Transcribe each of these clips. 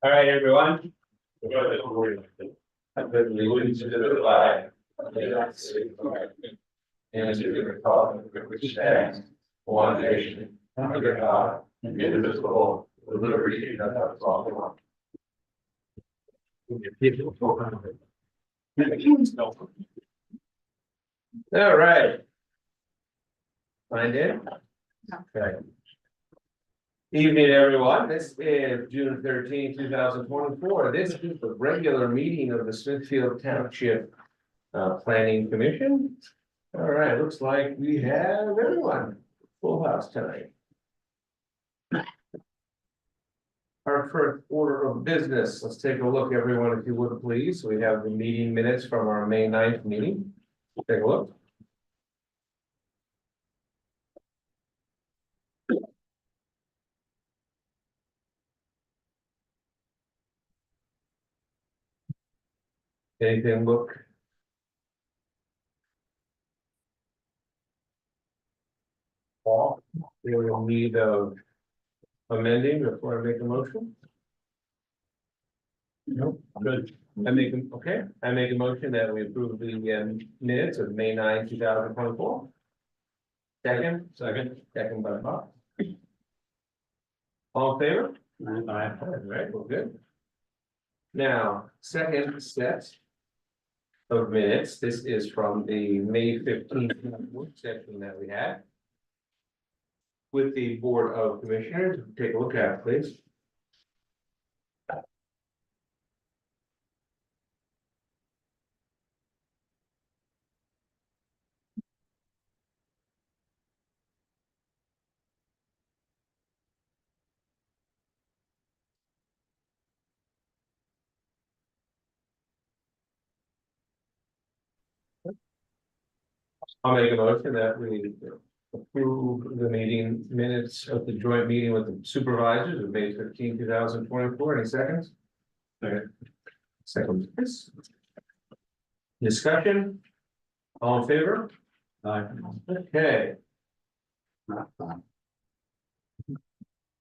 All right, everyone. I pledge allegiance to the flag of the United States of America and to the republic which stands one nation under God, indivisible, with liberty and justice for all. All right. Find it. Okay. Evening, everyone. This is June 13, 2024. This is the regular meeting of the Smithfield Township Planning Commission. All right, looks like we have everyone. Full house tonight. Our first order of business, let's take a look, everyone, if you would please. We have the meeting minutes from our May 9th meeting. Take a look. Anything look? Off? We will need of amending before I make a motion. Nope, good. I make a motion that we approve the minutes of May 9, 2024. Second by Bob. All in favor? Aye. All right, well, good. Now, second set of minutes. This is from the May 15th work session that we had with the Board of Commissioners. Take a look at it, please. I'll make a motion that we approve the meeting minutes of the joint meeting with the supervisors of May 15, 2024. Any seconds? Second. Discussion? All in favor? Aye. Okay. All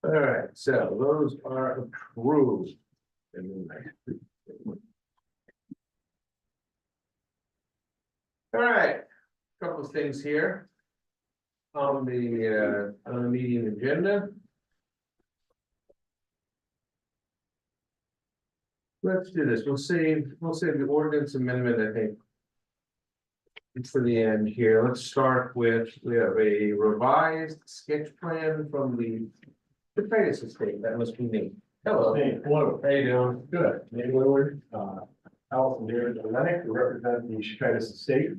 right, so those are approved. All right, couple of things here on the meeting agenda. Let's do this. We'll save the ordinance amendment, I think, for the end here. Let's start with, we have a revised sketch plan from the Titus estate. That must be me. Hello. Hey, hello. How you doing? Good. Name Willard, Allison David Atlantic, we represent the Titus estate.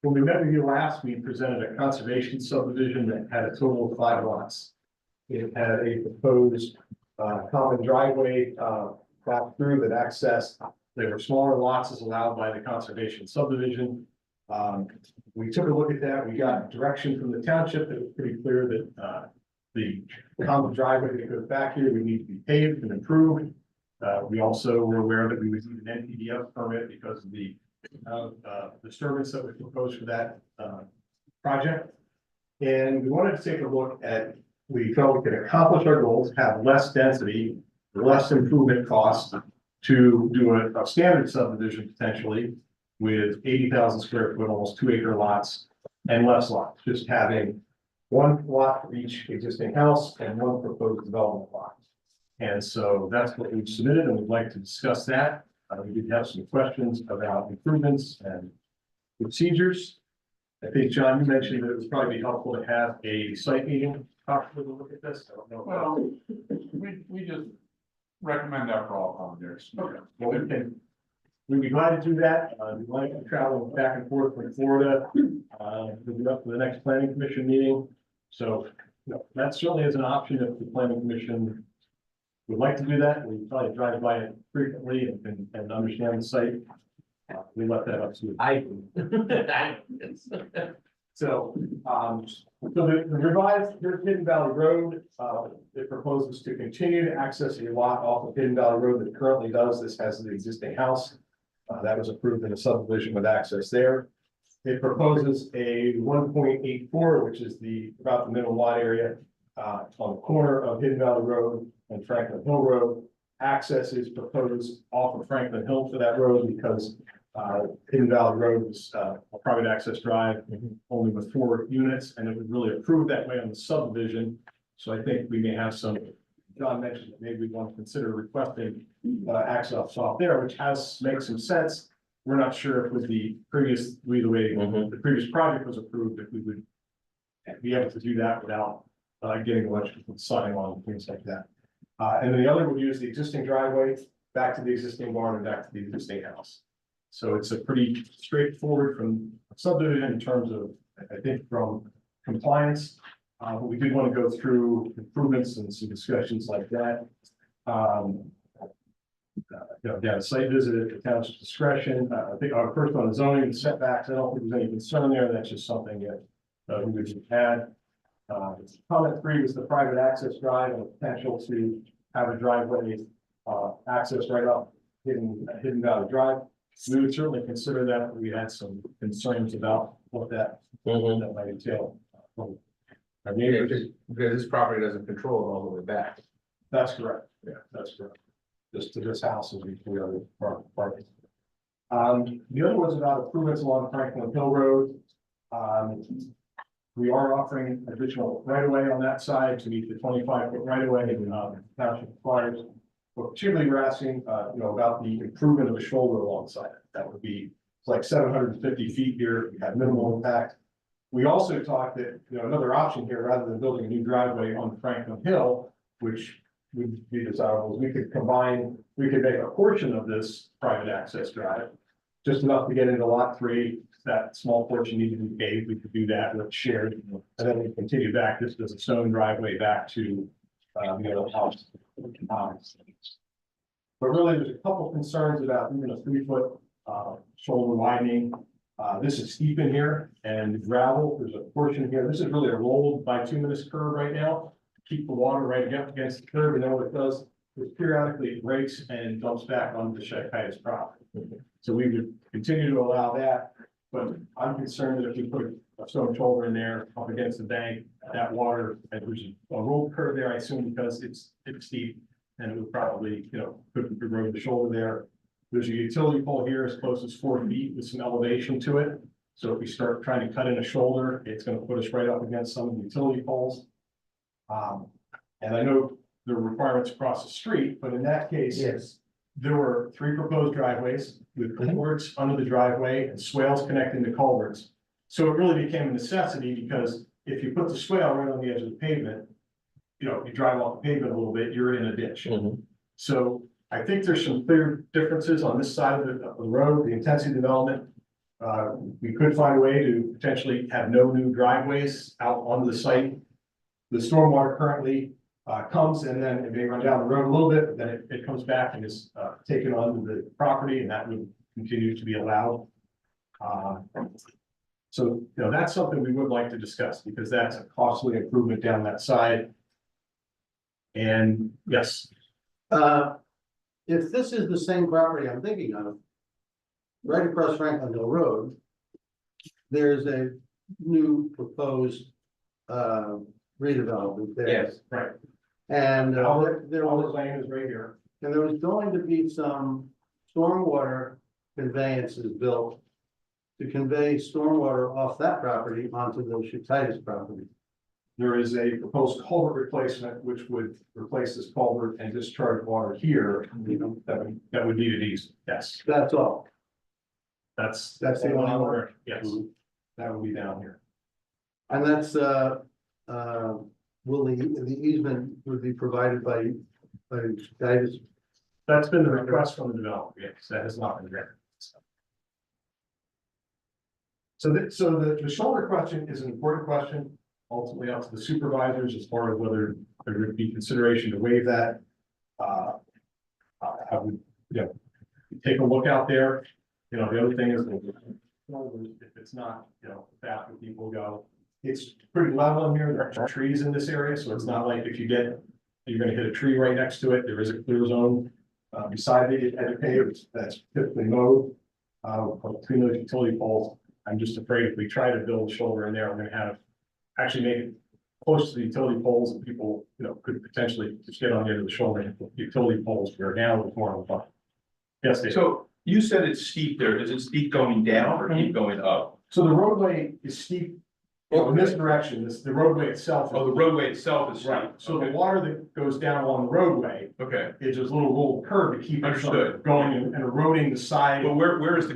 When we met with you last, we presented a conservation subdivision that had a total of 5 lots. It had a proposed common driveway back through that accessed. There were smaller lots as allowed by the conservation subdivision. We took a look at that. We got direction from the township that was pretty clear that the common driveway that goes back here would need to be paved and improved. We also were aware that we would need an NPDF permit because of the disturbance that was proposed for that project. And we wanted to take a look at, we felt we could accomplish our goals, have less density, less improvement costs to do a standard subdivision potentially with 80,000 square foot, almost 2 acre lots and less lots, just having 1 lot for each existing house and 1 proposed development lot. And so that's what we've submitted, and we'd like to discuss that. We did have some questions about improvements and procedures. I think, John, you mentioned that it would probably be helpful to have a site meeting, possibly to look at this. I don't know. Well, we just recommend that for all commentators. Okay. Well, we'd be glad to do that. We'd like to travel back and forth from Florida, we'll be up for the next planning commission meeting. So, that certainly is an option if the planning commission would like to do that. We probably drive by it frequently and understand the site. We left that up to. So the revised, here's Hidden Valley Road. It proposes to continue to access a lot off of Hidden Valley Road that currently does. This has the existing house. That was approved in a subdivision with access there. It proposes a 1.84, which is about the minimum lot area on the corner of Hidden Valley Road and Franklin Hill Road. access is proposed off of Franklin Hill for that road because Hidden Valley Road was a private access drive only with 4 units, and it would really approve that way on the subdivision. So I think we may have some, John mentioned that maybe we want to consider requesting access off there, which makes some sense. We're not sure if with the previous, the way the previous project was approved, if we would be able to do that without getting electrical signing on and things like that. And then the other would use the existing driveway back to the existing barn and back to the existing house. So it's a pretty straightforward from subdivision in terms of, I think, from compliance. But we did want to go through improvements and some discussions like that. A site visit at the township's discretion. I think our first on the zoning and setbacks, I don't think there's any concern there. That's just something that we would add. Comment 3 was the private access drive and the potential to have a driveway access right up Hidden Valley Drive. We would certainly consider that. We had some concerns about what that might entail. I mean, because this property doesn't control it all the way back. That's correct. Yeah, that's correct. Just to this house and the other part. The other was about improvements along Franklin Hill Road. We are offering additional right of way on that side to meet the 25-foot right of way the township requires. But particularly we're asking, about the improvement of a shoulder alongside it. That would be like 750 feet here. We have minimal impact. We also talked that, another option here, rather than building a new driveway on Franklin Hill, which would be desirable, is we could make a portion of this private access drive, just enough to get into lot 3. That small portion needed to be paved, we could do that with shared, and then we continue back. This is a stone driveway back to the other house. But really, there's a couple concerns about even a 3-foot shoulder widening. This is steep in here and gravel. There's a portion here. This is really a rolled bituminous curve right now. Keep the water right up against the curb, and then what it does is periodically it breaks and dumps back onto the Shakaitis property. So we would continue to allow that, but I'm concerned that if we put a stone shoulder in there up against the bank, that water, and there's a rolled curve there, I assume, because it's steep, and it would probably, could erode the shoulder there. There's a utility pole here as close as 4 feet with some elevation to it. So if we start trying to cut in a shoulder, it's going to put us right up against some of the utility poles. And I know there are requirements across the street, but in that case, Yes. there were 3 proposed driveways with culverts under the driveway and swales connecting to culverts. So it really became a necessity because if you put the swale right on the edge of the pavement, you drive off the pavement a little bit, you're in a ditch. So I think there's some clear differences on this side of the road, the intensity development. We could find a way to potentially have no new driveways out onto the site. The stormwater currently comes and then it may run down the road a little bit, but then it comes back and is taken onto the property, and that would continue to be allowed. So, that's something we would like to discuss because that's a costly improvement down that side. And yes, If this is the same property I'm thinking of, right across Franklin Hill Road, there's a new proposed redevelopment there. Yes. right. And there Albert was, Lane is right here. and there was going to be some stormwater conveyances built to convey stormwater off that property onto the Shakaitis property. There is a proposed culvert replacement, which would replace this culvert and discharge water here. That would need an easement. Yes, That's all. that's That's the only one? Yes, that would be down here. And that's, will the easement would be provided by Shakaitis? That's been the request from the developer. Yes, that has not been granted. So the shoulder question is an important question. Ultimately up to the supervisors as far as whether there would be consideration to waive that. I would, take a look out there. The other thing is, if it's not, fast where people go, it's pretty level in here. There are trees in this area, so it's not like if you're gonna hit a tree right next to it. There is a clear zone beside it at a paved that's typically mowed. Between those utility poles, I'm just afraid if we try to build a shoulder in there, we're gonna have actually make it close to the utility poles, and people, could potentially just get on the end of the shoulder and the utility poles where now it's more of a buffer. Yes, Dave. So you said it's steep there. Is it steep going down or keep going up? So the roadway is steep, in this direction, the roadway itself. Oh, the roadway itself is steep. Right, so the Okay. water that goes down along the roadway Okay, is just a little curve to keep it from Understood. going and eroding the side. but where is the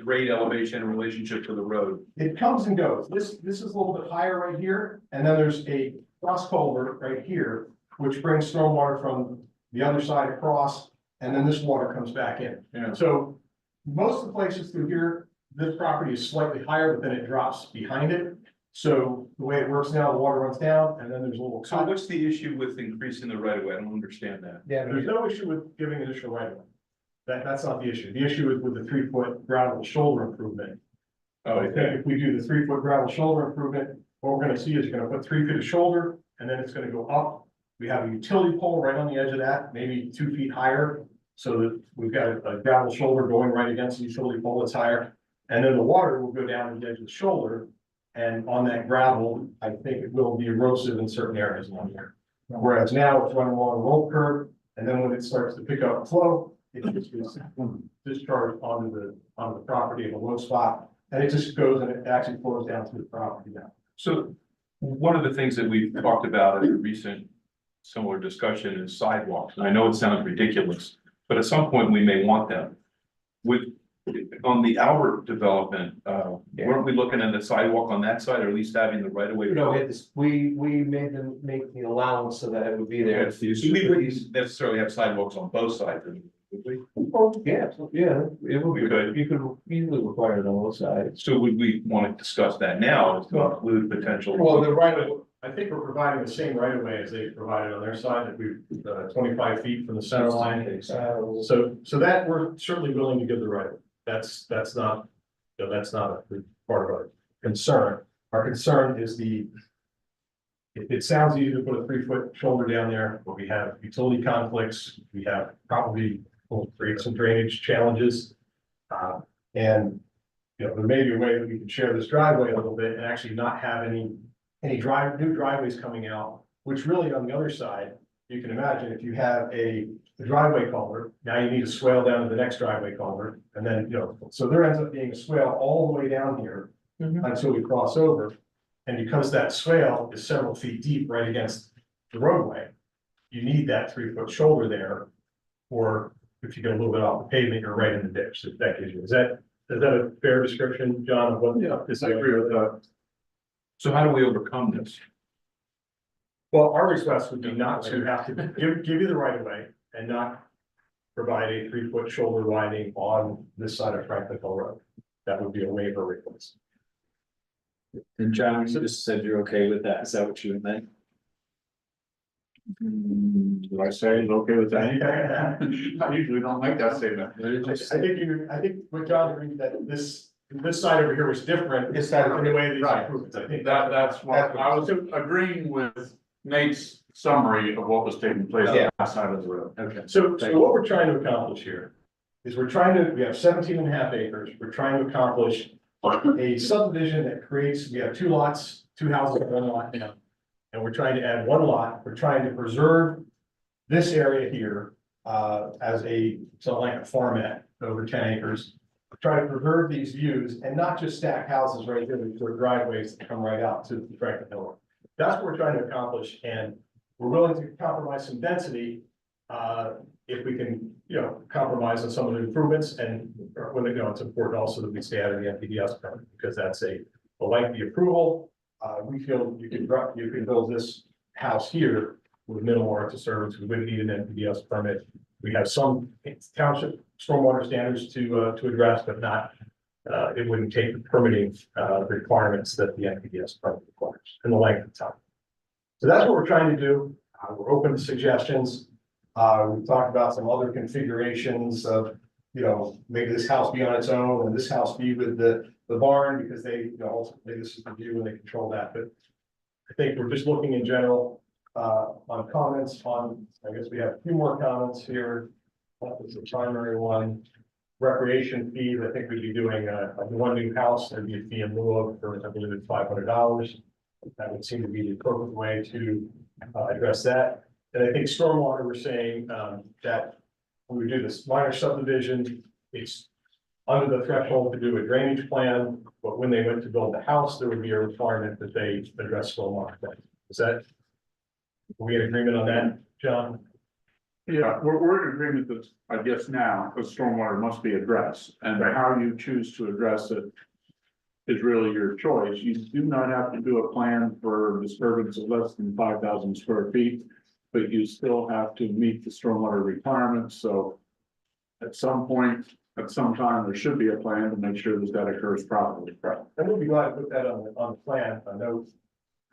grade elevation in relationship to the road? It comes and goes. This is a little bit higher right here, and then there's a cross culvert right here, which brings stormwater from the other side across, and then this water comes back in. Yeah. So most of the places through here, this property is slightly higher, but then it drops behind it. So the way it works now, the water runs down, and then there's a little So cut. what's the issue with increasing the right of way? I don't understand that. Yeah, There's no issue with giving additional right of way. That's not the issue. The issue is with the 3-foot gravel shoulder improvement. Oh, I think if we do the 3-foot gravel shoulder improvement, what we're gonna see is you're gonna put 3 feet of shoulder, and then it's gonna go up. We have a utility pole right on the edge of that, maybe 2 feet higher, so that we've got a gravel shoulder going right against the utility pole that's higher. And then the water will go down to the edge of the shoulder, and on that gravel, I think it will be erosive in certain areas along here. Whereas now it's running along a rope curve, and then when it starts to pick up flow, it just gets discharged onto the property in a low spot. And it just goes and it actually flows down to the property now. So one of the things that we've talked about in a recent similar discussion is sidewalks. And I know it sounds ridiculous, but at some point we may want them. With, on the outer development, weren't we looking at the sidewalk on that side, or at least having the right of way? No, we had this, we made them make the allowance so that it would be there. So we wouldn't necessarily have sidewalks on both sides, would we? Oh, yeah, it would We be, could. you could easily require it on both sides. So would we want to discuss that now as to include potential? Well, the right of, I think we're providing the same right of way as they provided on their side, that we, 25 feet from the center line. So that we're certainly willing to give the right of way. That's not, that's not a part of our concern. Our concern is it sounds easy to put a 3-foot shoulder down there, but we have utility conflicts. We have probably will create some drainage challenges. And, there may be a way that we can share this driveway a little bit and actually not have any new driveways coming out, which really on the other side, you can imagine if you have a driveway culvert, now you need a swale down to the next driveway culvert. And then, so there ends up being a swale all the way down here until we cross over. And because that swale is several feet deep right against the roadway, you need that 3-foot shoulder there. Or if you get a little bit off the pavement, you're right in the ditch. If that gives you, is that a fair description, John, of what? Yeah, I agree with that. So how do we overcome this? Well, our request would be not to have to give you the right of way and not provide a 3-foot shoulder widening on this side of Franklin Hill Road. That would be a waiver request. And John, you just said you're okay with that, is that what you meant? Did I say it's okay with that? I usually don't make that statement. I think with John agreed that this side over here was different. This side over in the way these Right. improvements, I think. That's what, I was agreeing with Nate's summary of what was taking place on Yeah. that side of the road. Okay. So what we're trying to accomplish here is we have 17.5 acres. We're trying to accomplish a subdivision that we have 2 lots, 2 houses, 1 lot now. And we're trying to add 1 lot. We're trying to preserve this area here as something like a farmette over 10 acres. We're trying to preserve these views and not just stack houses right here, these are driveways that come right out to the Franklin Hill. That's what we're trying to accomplish, and we're willing to compromise some density if we can, compromise on some of the improvements. And when it's important also that we stay out of the NPDS permit, because that's a lengthy approval. We feel you can build this house here with minimal earth disturbance. We wouldn't need an NPDS permit. We have some township stormwater standards to address, but not, it wouldn't take the permitting requirements that the NPDS permit requires and the length of time. So that's what we're trying to do. We're open to suggestions. We've talked about some other configurations of, maybe this house be on its own and this house be with the barn, because they, ultimately this is the view and they control that. But I think we're just looking in general on comments on, I guess we have a few more comments here. That was the primary one. Recreation fees, I think we'd be doing the 1 new house, there'd be a fee in lieu of, for I believe it's $500. That would seem to be the appropriate way to address that. And I think stormwater, we're saying that when we do this minor subdivision, it's under the threshold to do a drainage plan, but when they went to build the house, there would be a requirement that they address stormwater. Is that, are we in agreement on that, John? Yeah, we're in agreement that, I guess now, the stormwater must be addressed, and Right. how you choose to address it is really your choice. You do not have to do a plan for disturbance of less than 5,000 square feet, but you still have to meet the stormwater requirements, so at some point, at some time, there should be a plan to make sure that that occurs properly. Right. And we'll be glad to put that on the plan, a note,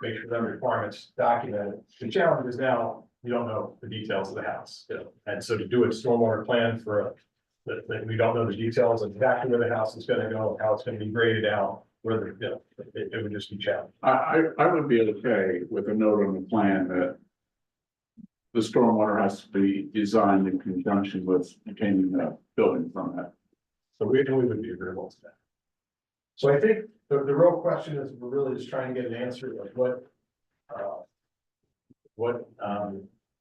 make sure that requirements documented. The challenge is now, you don't know the details of the house, you know, and so to do a stormwater plan for that we don't know the details of exactly where the house is gonna go, how it's gonna be graded out, whether, you know, it would just be challenging. I would be okay with a note on the plan that the stormwater has to be designed in conjunction with obtaining the building permit. So we would be agreeable to that. So I think the real question is, we're really just trying to get an answer of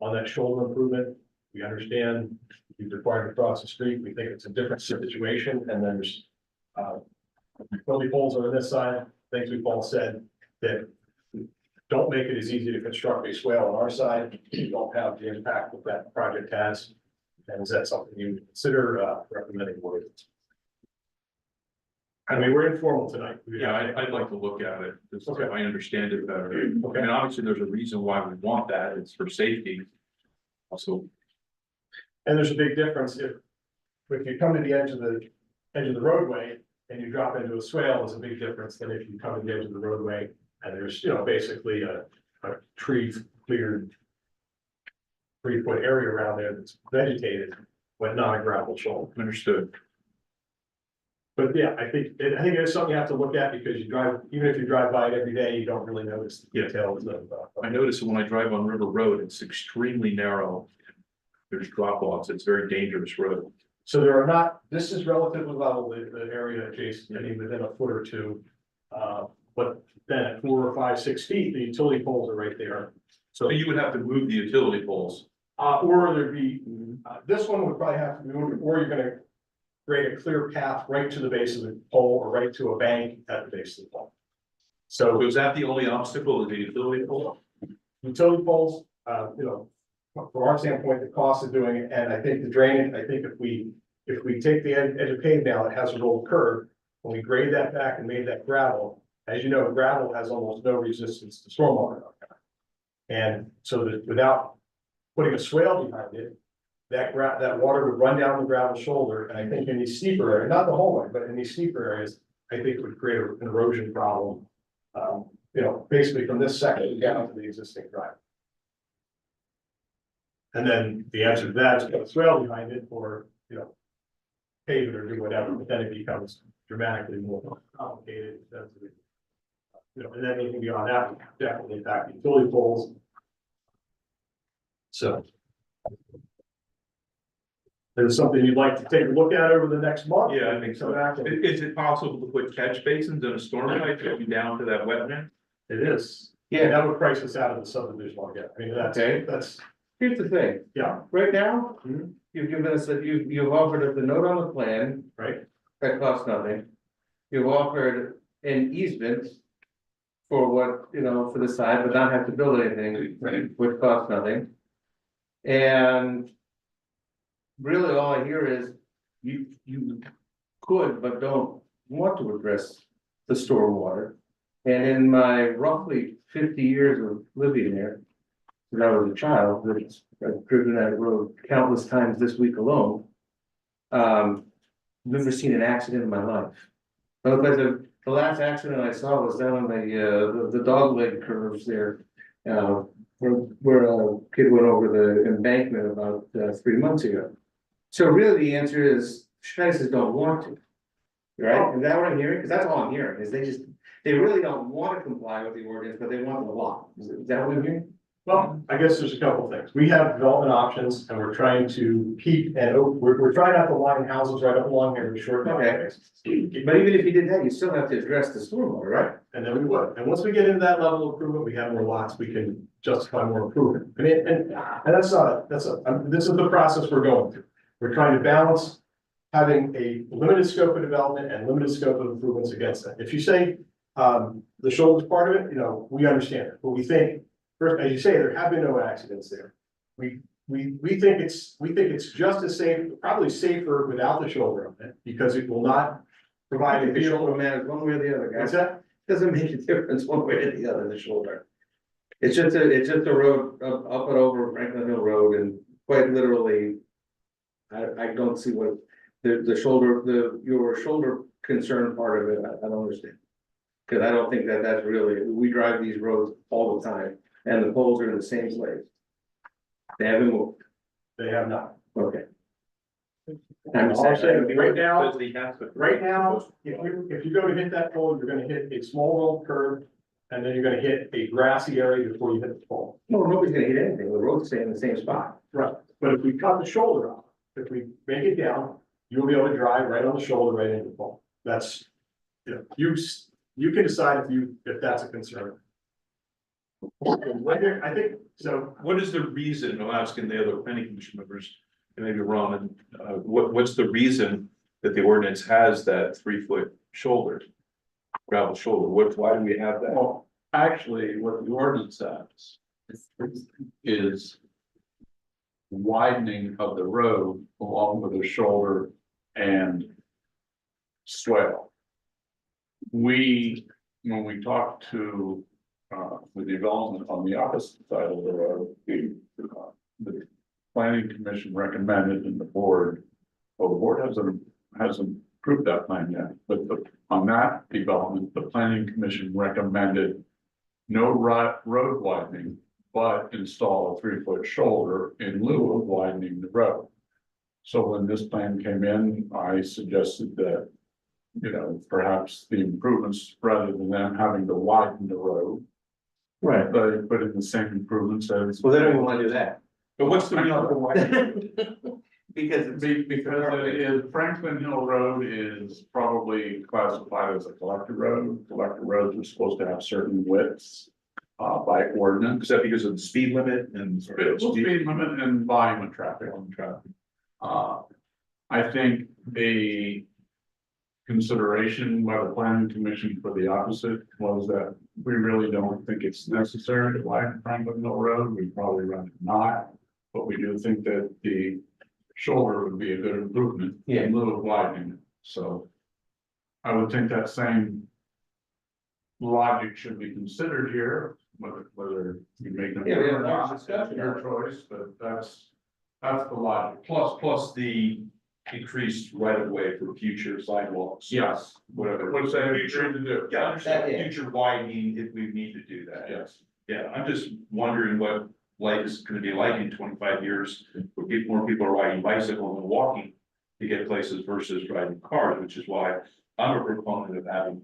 on that shoulder improvement, we understand we've required to cross the street, we think it's a different situation, and then there's utility poles on this side, things we've all said that don't make it as easy to construct a swale on our side, you don't have the impact that that project has. And is that something you would consider recommending board? I mean, we're informal tonight. Yeah, I'd like to look at it, just so Okay. I understand it better. Okay. I mean, obviously, there's a reason why we want that, it's for safety. Also, And there's a big difference if you come to the edge of the roadway and you drop into a swale, there's a big difference than if you come to the edge of the roadway and there's, you know, basically a tree cleared 3-foot area around there that's vegetated, but not a gravel shoulder. understood. But yeah, I think it's something you have to look at because you drive, even if you drive by it every day, you don't really notice the details of. I notice when I drive on River Road, it's extremely narrow. There's drop offs, it's a very dangerous road. So there are not, this is relatively level, the area adjacent, I mean, within a foot or two. But then at 4 or 5, 6 feet, the utility poles are right there. So you would have to move the utility poles. Or there'd be, this one would probably have to be moved, or you're gonna create a clear path right to the base of the pole or right to a bank at the base of the pole. So So is that the only obstacle, is the utility pole? utility poles, you know, from our standpoint, the cost of doing it, and I think the drainage, I think if we take the edge of pave now, it has a rolled curb. When we grade that back and made that gravel, as you know, gravel has almost no resistance to stormwater. And so that without putting a swale behind it, that water would run down the gravel shoulder, and I think in these steeper areas, not the whole way, but in these steeper areas, I think it would create an erosion problem. You know, basically from this section down to the existing drive. And then the answer to that is put a swale behind it, or, you know, pave it or do whatever, but then it becomes dramatically more complicated. You know, and then anything beyond that would definitely impact the utility poles. So. There's something you'd like to take a look at over the next month? Yeah, I think so. Is it possible to put catch basins in a storm pipe going down to that wetland? It is. Yeah, that would price us out of the subdivision again. I mean, Okay. that's, Here's the thing, yeah, right now, Mhm. you've given us, you've offered us the note on the plan, right, that costs nothing. You've offered an easement for what, you know, for the side, but not have to build anything, which costs nothing. And really all I hear is you could, but don't want to address the stormwater. And in my roughly 50 years of living there, when I was a child, I've driven that road countless times this week alone. Never seen an accident in my life. But the last accident I saw was down on the dog leg curves there. Where a kid went over the embankment about 3 months ago. So really the answer is, Schneisers don't want to. Right? Is that what I'm hearing? Because that's all I'm hearing, is they really don't want to comply with the ordinance, but they want the law. Is that what I'm hearing? Well, I guess there's a couple of things. We have development options and we're trying to keep, and we're trying not to line houses right up along here with short. Okay. But even if you did that, you still have to address the stormwater, right? And then we would. And once we get into that level of improvement, we have more lots, we can justify more improvement. And this is the process we're going through. We're trying to balance having a limited scope of development and limited scope of improvements against that. If you say, the shoulders part of it, we understand it, but we think, first, as you say, there have been no accidents there. We think it's just as safe, probably safer without the shoulder on it, because it will not I provide think a the vehicle. shoulder matters one way or the other, What's guys. that? Doesn't make a difference one way or the other, the shoulder. It's just a road up and over Franklin Hill Road, and quite literally. I don't see what the shoulder, your shoulder concern part of it, I don't understand. Cause I don't think that's really, we drive these roads all the time, and the poles are in the same place. They haven't moved, They have not. okay. I'm saying, right now, Says he has to- right now, if you go to hit that pole, you're gonna hit a small roll curve. And then you're gonna hit a grassy area before you hit the pole. No, nobody's gonna hit anything, the road's staying in the same spot. Right, but if we cut the shoulder off, if we make it down, you'll be able to drive right on the shoulder, right into the pole. That's, you can decide if that's a concern. I think, so, What is the reason, I'm asking the other planning commission members, and maybe Ron, what's the reason that the ordinance has that 3-foot shoulder? Gravel shoulder, why do we have that? Well, actually, what the ordinance says is widening of the road along with the shoulder and swale. When we talked to, the development on the opposite side of the road, the planning commission recommended and the board, well, the board hasn't approved that plan yet, but on that development, the planning commission recommended no road widening, but install a 3-foot shoulder in lieu of widening the road. So when this plan came in, I suggested that, perhaps the improvements, rather than them having to widen the road, Right. they put in the same improvements as. Well, they don't even wanna do that. But what's the reason for why? Because Because it is, Franklin Hill Road is probably classified as a collector road. Collector roads are supposed to have certain widths by ordinance. Is that because of the speed limit and? Speed limit and volume of traffic. I think the consideration by the planning commission for the opposite was that we really don't think it's necessary to widen Franklin Hill Road. We probably rather not, but we do think that the shoulder would be a good improvement in lieu of widening it. So I would think that same logic should be considered here, whether you make them. Yeah, we have a or large not, discussion. your choice, but that's the logic. Plus the increased right of way for future sidewalks. Yes. Whatever. What's that future to do? Yeah, I understand Yeah. future widening if we need to do that. Yes. Yeah, I'm just wondering what life is gonna be like in 25 years, where more people are riding bicycles and walking to get places versus riding cars, which is why I'm a proponent of having at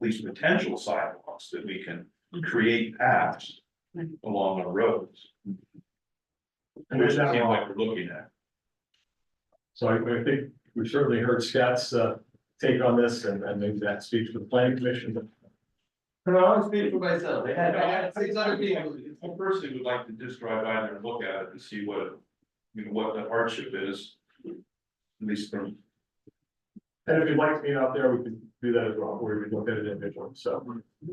least potential sidewalks that we can create paths along our roads. And Which there's it that seems law. like we're looking at. So I think we certainly heard Scott's take on this, and maybe that speaks for the planning commission. No, I want to speak for myself. I had 600 people. I personally would like to just drive by there and look at it and see what, what the hardship is. At least from, And if you'd like to meet out there, we could do that as well, where we look at it individually. So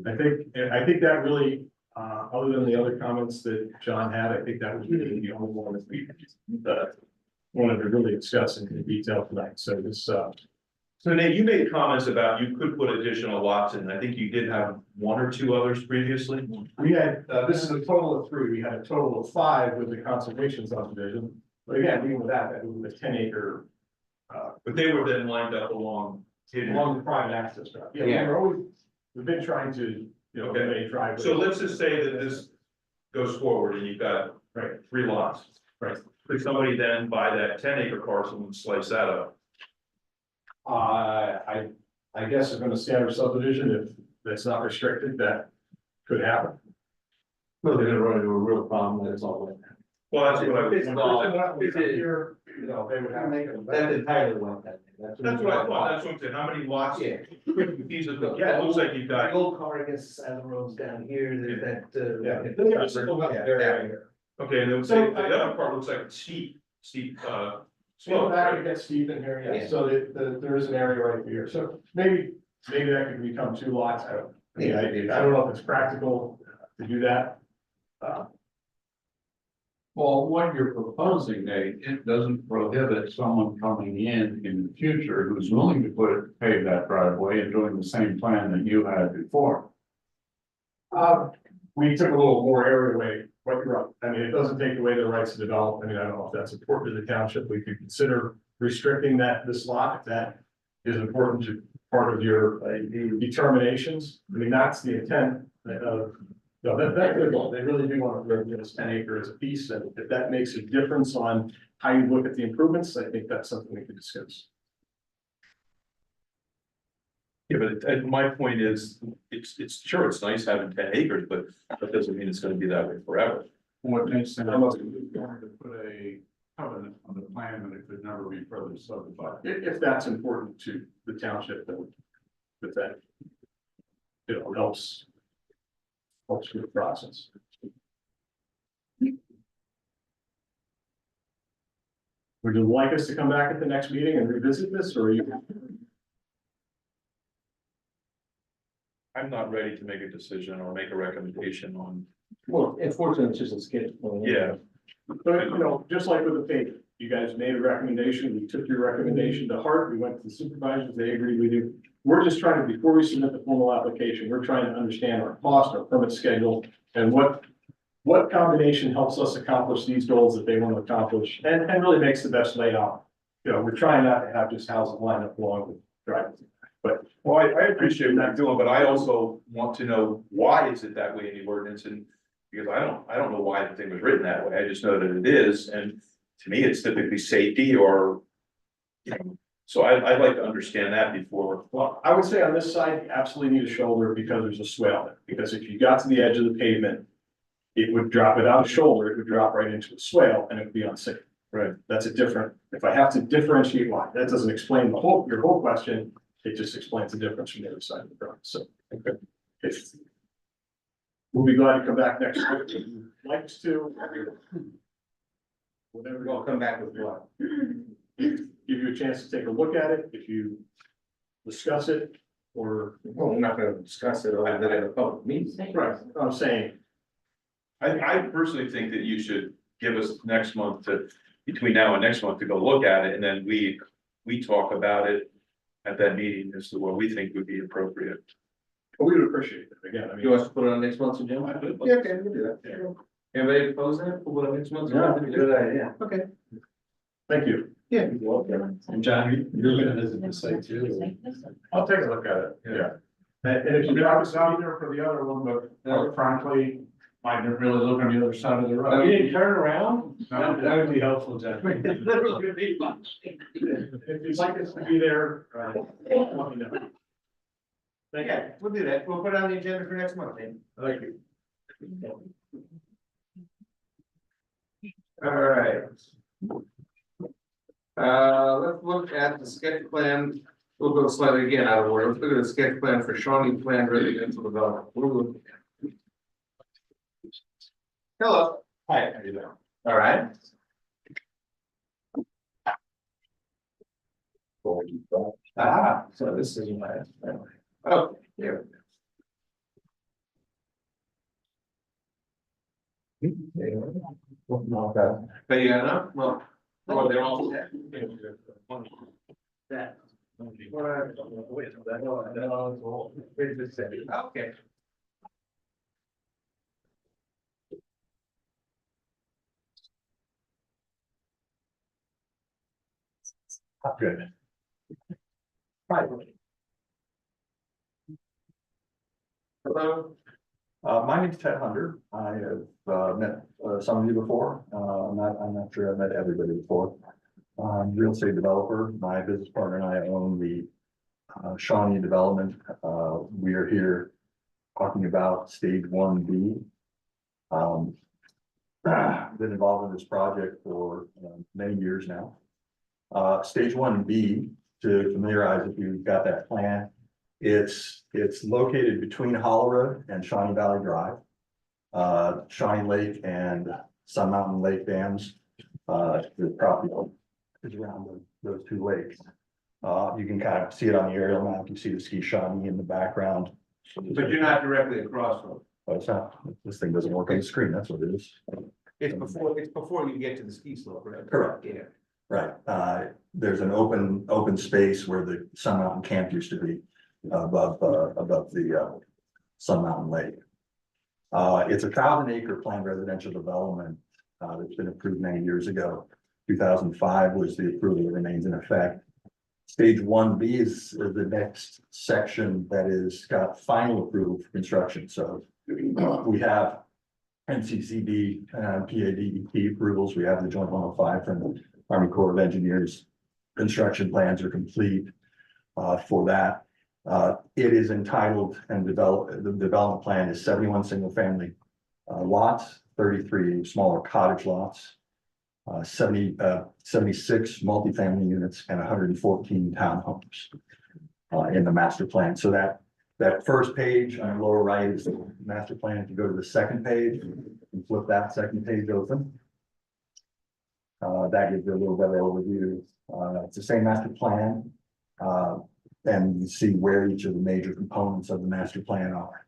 I think that really, other than the other comments that John had, I think that was really the only one that we wanted to really discuss in detail tonight. So this, so Nate, you made comments about you could put additional lots in. I think you did have 1 or 2 others previously. we had, this is a total of 3. We had a total of 5 with the conservation subdivision. But again, even with that was a 10-acre But they were then lined up along. along the private access route. Yeah, we've been trying to, Okay. eliminate driveways. So let's just say that this goes forward and you've got Right. 3 lots. Right. Could somebody then buy that 10-acre parcel and slice that up? I guess if in a standard subdivision, if that's not restricted, that could happen. Well, they're gonna run into a real problem it's all wetland. Well, that's what I was. It's not, it's here, you know, they would have. That's entirely wetland. That's what I thought, that's what I'm saying, how many lots? Yeah. These are the, yeah, it looks like you've The got, old car, I guess, Salem Road's down here, there's that, Yeah, they are still got their area. okay, and then So, the other part looks like steep, So slope, that right? would get steep in here, yeah, Yeah. so there is an area right here, so maybe that could become 2 lots, I don't know if it's practical to do that. Well, what you're proposing, Nate, it doesn't prohibit someone coming in the future who's willing to pave that driveway and doing the same plan that you had before. We took a little more area away, but you're right, I mean, it doesn't take away their rights to develop, I mean, I don't know if that's important to the township, we could consider restricting this lot, if that is important to part of your determinations, I mean, that's the intent of. No, that's good, they really do want to give us 10 acres a piece, and if that makes a difference on how you look at the improvements, I think that's something we could discuss. Yeah, but my point is, it's sure, it's nice having 10 acres, but that doesn't mean it's gonna be that way forever. What makes sense is going to put a covenant on the plan that it could never be further subdivided. If that's important to the township, then with that, helps with the process. Would you like us to come back at the next meeting and revisit this, or are you? I'm not ready to make a decision or make a recommendation on, well, unfortunately, it's just a schedule. yeah. But, you know, just like with the pavement, you guys made a recommendation, we took your recommendation to heart, we went to the supervisors, they agreed with you. We're just trying to, before we submit the formal application, we're trying to understand our cost, our permit schedule, and what combination helps us accomplish these goals that they want to accomplish, and really makes the best layout. You know, we're trying not to have just houses lined up along with driveways. But Well, I appreciate what you're doing, but I also want to know why is it that way in the ordinance, and because I don't know why the thing was written that way, I just know that it is, and to me, it's typically safety or, you know, so I'd like to understand that before. well, I would say on this side, you absolutely need a shoulder because there's a swale there. Because if you got to the edge of the pavement, it would drop without a shoulder, it would drop right into a swale and it would be unsafe. Right. That's a different, if I have to differentiate why, that doesn't explain your whole question, it just explains the difference from the other side of the road, so. Okay. We'll be glad to come back next week, if you'd like us to. Whatever, We'll come back with what? give you a chance to take a look at it, if you discuss it, or. Well, we're not gonna discuss it other than in a public meeting. Right, I'm saying, I personally think that you should give us next month between now and next month to go look at it, and then we talk about it at that meeting as to what we think would be appropriate. we would appreciate it, again, I mean. You want us to put it on next month's agenda? I would. Yeah, okay, we can do that. Yeah. Anybody oppose that? We'll put it on next month's No, agenda? good idea. Okay. Thank you. Yeah. And John, you're gonna visit the site too. I'll take a look at it, yeah. And if you drop us out there for the other one, but quite frankly, I didn't really look on the other side of the road. You didn't turn around? That would be helpful, John. Literally gonna be fun. If you'd like us to be there, let me know. Thank you. Yeah, we'll do that. We'll put it on the agenda for next month, then. Thank you. All right. Let's look at the sketch plan. We'll go slightly again out of order. Let's look at the sketch plan for Shawnee Plan Residential Development. What are we looking at? Hello. Hi, how you doing? All right. So this is my. Oh, here. Okay. But you got enough? Well, they're all set. That. Okay. Good. Right. Hello. My name's Ted Hunter. I have met some of you before. I'm not sure I've met everybody before. I'm a real estate developer. My business partner and I own the Shawnee development. We are here talking about stage 1B. been involved in this project for many years now. Stage 1B, to familiarize if you've got that plan, it's located between Hollow Road and Shawnee Valley Drive. Shawnee Lake and Sun Mountain Lake dams, the property is around those two lakes. You can kind of see it on the aerial map. You see the ski Shawnee in the background. But you're not directly across from But it's not, this thing doesn't work on the screen. That's what it is. it. It's before you get to the ski slope, right? Correct. Yeah. Right. There's an open space where the Sun Mountain Camp used to be above the Sun Mountain Lake. It's a 1,000-acre planned residential development that's been approved many years ago. 2005 was the approval that remains in effect. Stage 1B is the next section that is got final approval for construction. So we have NCCD, PADEP approvals. We have the Joint 105 from the Army Corps of Engineers. Construction plans are complete for that. It is entitled and the development plan is 71 single-family lots, 33 smaller cottage lots, 76 multifamily units, and 114 townhomes in the master plan. So that first page on the lower right is the master plan. If you go to the second page and flip that second page open, that gives you a little better overview. It's the same master plan. And you see where each of the major components of the master plan are.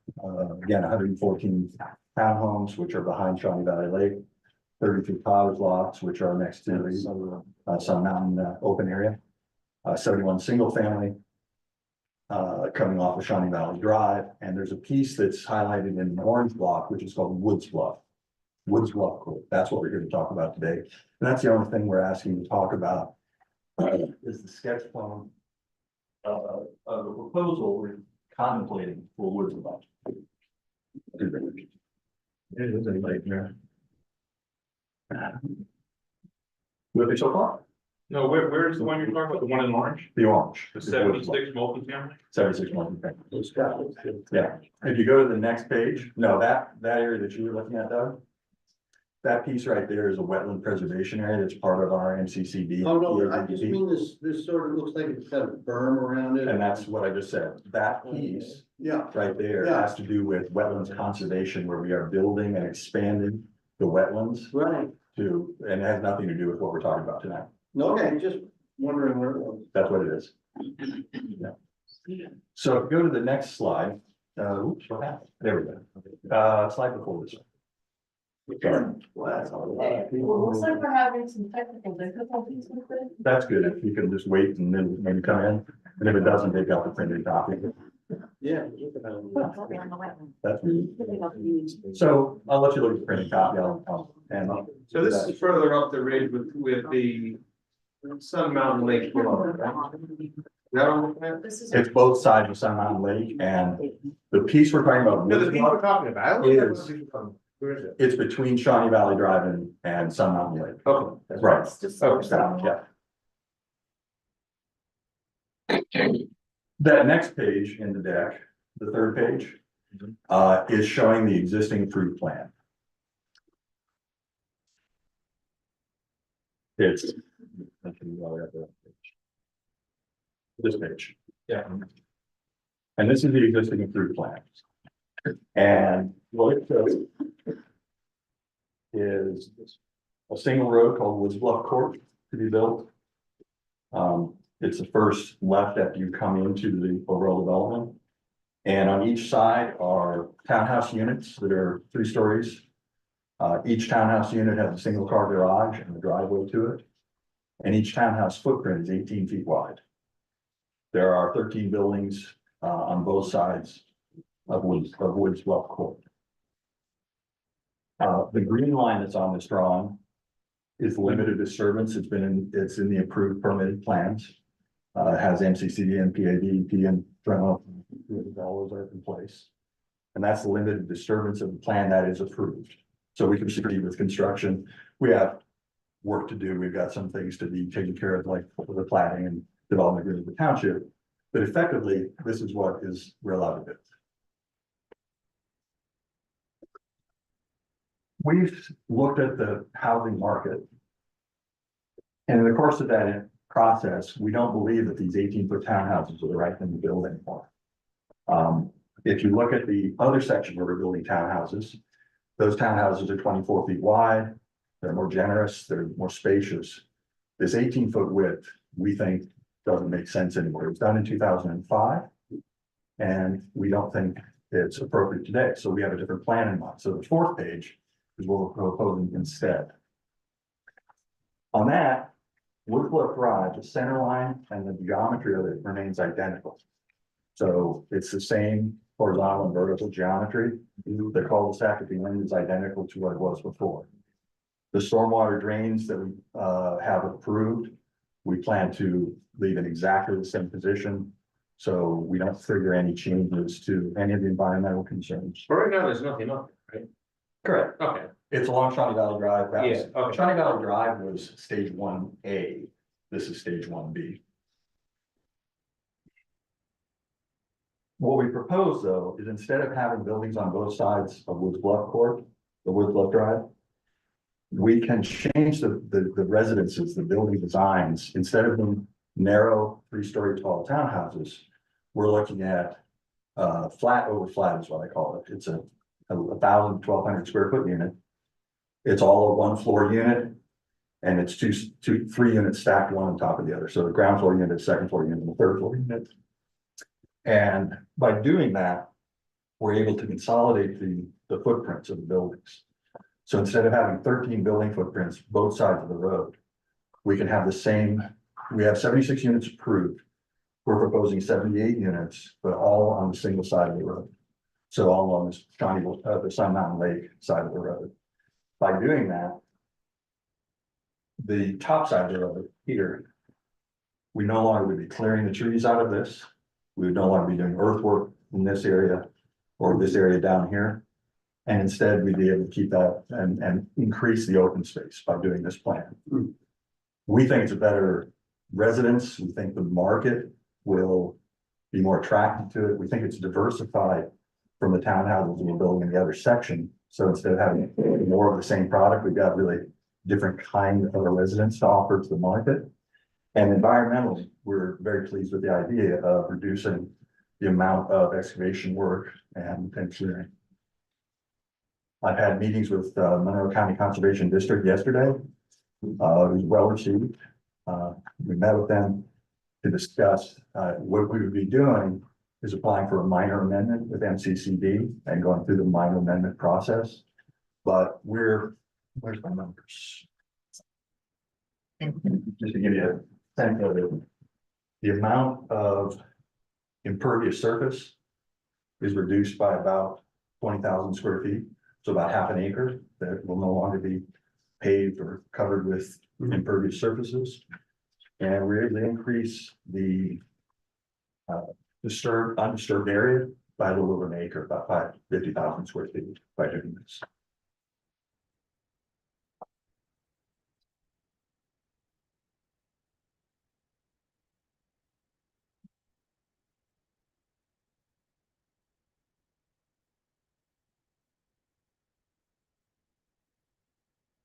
Again, 114 townhomes, which are behind Shawnee Valley Lake, 32 cottage lots, which are next to the Sun Mountain open area, 71 single family coming off of Shawnee Valley Drive. And there's a piece that's highlighted in an orange block, which is called Woods Bluff. Woods Bluff Court. That's what we're here to talk about today. And that's the only thing we're asking to talk about is the sketch plan of the proposal we're contemplating for Woods Bluff. Is anybody here? With me so far? No, where's the one you're talking about? The one in orange? The orange. The is Woods Bluff. 76 multifamily? 76 multifamily. Yeah, if you go to the next page, no, that area that you were looking at, Doug. That piece right there is a wetland preservation area that's part of our MCCD. Oh, no, I just mean this sort of looks like it's got a berm around it. And that's what I just said. That piece Yeah, right there Yeah. has to do with wetlands conservation, where we are building and expanding the wetlands right. and it has nothing to do with what we're talking about tonight. Okay, just wondering where it was. That's what it is. Yeah. So if you go to the next slide, oops, what happened? There we go. Slide before this one. Sorry. Wow, that's a lot of Well, people. looks like we're having some technical difficulties with it. That's good. If you can just wait and then maybe come in. And if it doesn't, take out the printed copy. Yeah. That's so I'll let you look at the printed copy. So this is further up the ridge with the Sun Mountain Lake below, right? Is that what I'm looking at? This is. It's both sides of Sun Mountain Lake, and the piece we're talking about. No, the people we're talking about. I don't know Is- where is it? It's between Shawnee Valley Drive and Sun Mountain Lake. Okay. That's right. It's just. Oh, Yeah. That next page in the deck, the third page, is showing the existing approved plan. It's. This page. Yeah. And this is the existing approved plan. And what it shows is a single road called Woods Bluff Court to be built. It's the first left after you come into the overall development. And on each side are townhouse units that are 3 stories. Each townhouse unit has a single car garage and a driveway to it. And each townhouse footprint is 18 feet wide. There are 13 buildings on both sides of Woods Bluff Court. The green line that's on this drawing is limited disturbance. It's in the approved permitted plans. It has MCCD and PADEP and all those are in place. And that's the limited disturbance of the plan that is approved. So we can proceed with construction. We have work to do. We've got some things to be taken care of, like the planning and development agreement with the township. But effectively, this is what we're allowed to do. we've looked at the housing market. And in the course of that process, we don't believe that these 18-foot townhouses are the right thing to build anymore. If you look at the other section where we're building townhouses, those townhouses are 24 feet wide, they're more generous, they're more spacious. This 18-foot width, we think, doesn't make sense anymore. It was done in 2005. And we don't think it's appropriate today, so we have a different plan in mind. So the fourth page is what we're proposing instead. On that, Woodblock Drive, the center line and the geometry of it remains identical. So it's the same horizontal and vertical geometry. The cul-de-sac at the end is identical to what it was before. The stormwater drains that we have approved, we plan to leave in exactly the same position. So we don't trigger any changes to any of the environmental concerns. But right now, there's nothing up there, right? Correct. Okay, It's along Shawnee Valley Drive. That was- Yeah, okay. Shawnee Valley Drive was stage 1A. This is stage 1B. What we propose, though, is instead of having buildings on both sides of Woods Bluff Court, the Woods Bluff Drive, we can change the residences, the building designs, instead of them narrow 3-story tall townhouses, we're looking at flat over flat is what I call it. It's a 1,200 square foot unit. It's all a 1-floor unit. And it's three units stacked one on top of the other. So the ground floor unit, second floor unit, and the third floor unit. And by doing that, we're able to consolidate the footprints of the buildings. So instead of having 13 building footprints, both sides of the road, we can have the same, we have 76 units approved. We're proposing 78 units, but all on the single side of the road. So all on this the Sun Mountain Lake side of the road. By doing that, the top side of the road here, we no longer would be clearing the trees out of this. We would no longer be doing earthwork in this area or this area down here. And instead, we'd be able to keep that and increase the open space by doing this plan. We think it's a better residence. We think the market will be more attracted to it. We think it's diversified from the townhouses we're building in the other section. So instead of having more of the same product, we've got really different kind of a residence to offer to the market. And environmentally, we're very pleased with the idea of reducing the amount of excavation work and clearing. I've had meetings with Monroe County Conservation District yesterday. It was well received. We met with them to discuss what we would be doing is applying for a minor amendment with MCCD and going through the minor amendment process. But where's my numbers? Just to give you a sense of it, the amount of impervious surface is reduced by about 20,000 square feet. So about half an acre that will no longer be paved or covered with impervious surfaces. And we're able to increase the undisturbed area by a little over an acre, about 50,000 square feet by doing this.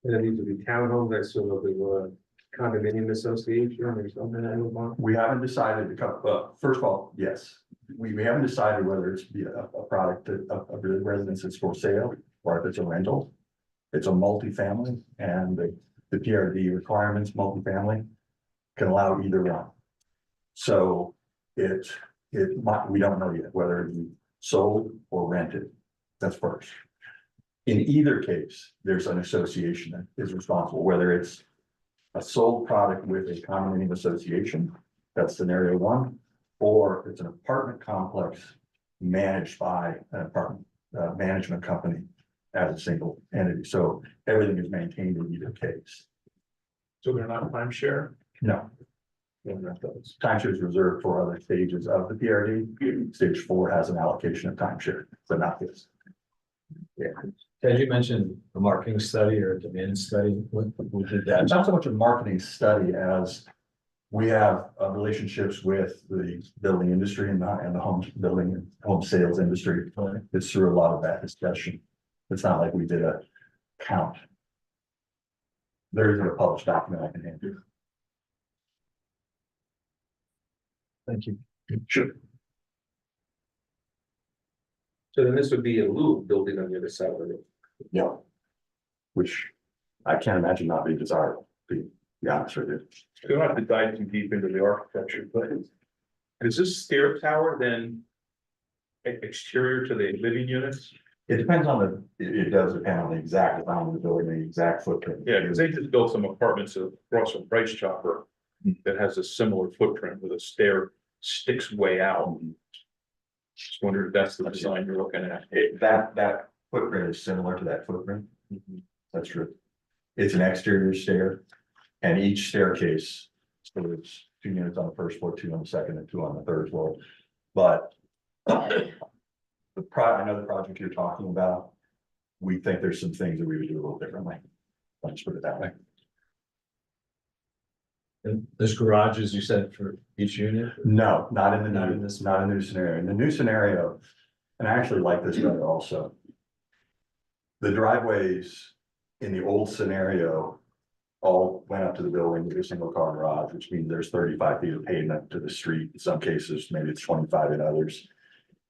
and it needs to be townhomes, I assume it'll be a condominium association or something I would want. We haven't decided to come, first of all, yes, we haven't decided whether it's be a product of residence that's for sale or if it's a rental. It's a multifamily and the PRD requirements, multifamily can allow either one. So we don't know yet whether it be sold or rented. That's first. In either case, there's an association that is responsible, whether it's a sold product with a condominium association, that's scenario one, or it's an apartment complex managed by an apartment management company as a single entity. So everything is maintained in either case. So they're not timeshare? No, timeshare is reserved for other stages of the PRD. Stage 4 has an allocation of timeshare, but not this. Yeah. As you mentioned, a marketing study or a demand study, what did that? Not so much a marketing study as we have relationships with the building industry and the home building and home sales industry. It's through a lot of that discussion. It's not like we did a count. There isn't a published document I can hand you. Thank you. Sure. So then this would be a little building on the other side of it. Yeah. Which I can't imagine not being desirable, to be honest with you. We don't have to dive too deep into the architecture, but is this stair tower then exterior to the living units? It depends on it does depend on the exact amount of the building, the exact footprint. Yeah, because they just built some apartments across from Price Chopper that has a similar footprint with a stair sticks way out. Just wondered if that's the design you're looking at. That footprint is similar to that footprint. That's true. It's an exterior stair, and each staircase, so there's 2 units on the first floor, 2 on the second, and 2 on the third floor. But I know the project you're talking about, we think there's some things that we would do a little differently. Let's put it that way. And there's garages, you said, for each unit? No, not in the Not new, in this not a new scenario. In the new scenario, and I actually like this better also. The driveways in the old scenario all went up to the building with a single car garage, which means there's 35 feet of pavement to the street. In some cases, maybe it's 25 in others.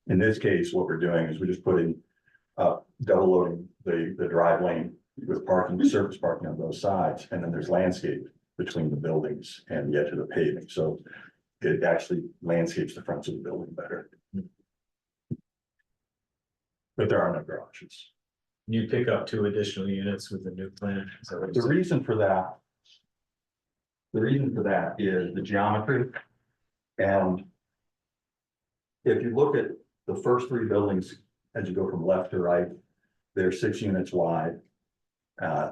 In this case, what we're doing is we're just putting double loading the drive lane with parking, surface parking on both sides, and then there's landscape between the buildings and the edge of the paving, so it actually landscapes the fronts of the building better. But there are no garages. You pick up 2 additional units with the new plan? Is that what The you said? reason for that. The reason for that is the geometry. And if you look at the first 3 buildings, as you go from left to right, they're 6 units wide.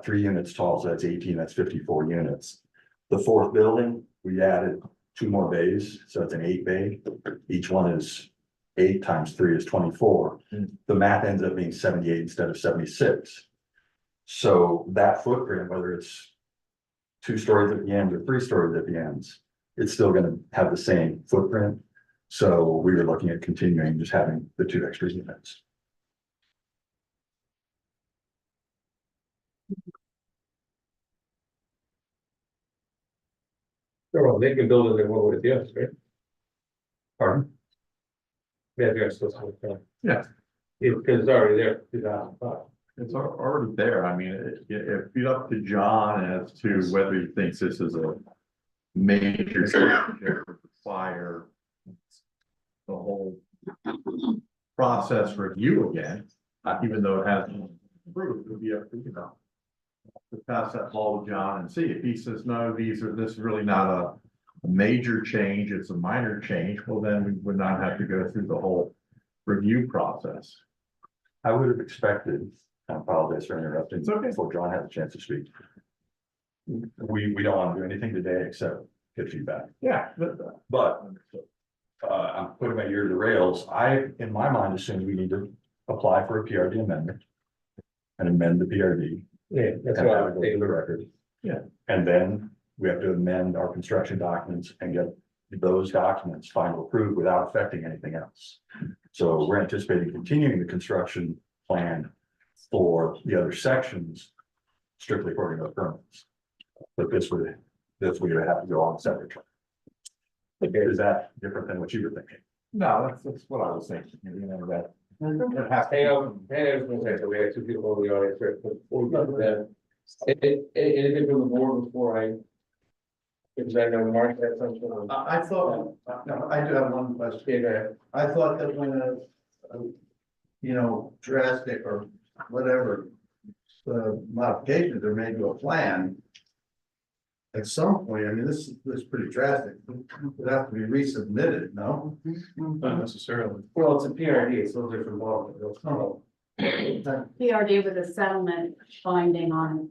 3 units tall, so that's 18, that's 54 units. The 4th building, we added 2 more bays, so it's an 8 bay. Each one is 8 times 3 is 24. The math ends up being 78 instead of 76. So that footprint, whether it's 2 stories at the end or 3 stories at the ends, it's still gonna have the same footprint. So we were looking at continuing just having the 2 extra units. Well, they can build it in one with the others, right? Pardon? Yeah, they're supposed to. Yeah. Because it's already there, 2005. It's already there. I mean, it'd be up to John as to whether he thinks this is a major change that would require the whole process review again, even though it hasn't been approved, it would be up to you now. To pass that ball to John and see if he says, no, this is really not a major change, it's a minor change, well, then we would not have to go through the whole review process. I would have expected, I apologize for interrupting. It's okay. Before John had a chance to speak. We don't want to do anything today except get feedback, Yeah. but I'm putting my ear to the rails. In my mind, assumed we need to apply for a PRD amendment. And amend the PRD. Yeah, that's And why have I it go think to the record. Yeah. And then we have to amend our construction documents and get those documents final approved without affecting anything else. So we're anticipating continuing the construction plan for the other sections strictly according to the permits. But this would have to go on separate track. Okay, is that different than what you were thinking? No, that's what I was thinking, you know, that. It has to Hey, be- hey, I was gonna say, so we have 2 people in the audience, right, but before we go to that. Anything from the board before I? Because I know Mark had something. I thought, no, I do have one question. Yeah, go ahead. I thought that when drastic or whatever. Modifications are made to a plan. At some point, I mean, this is pretty drastic, it would have to be resubmitted, no? Not necessarily. Well, it's a PRD, it's a little different ball. PRD with a settlement binding on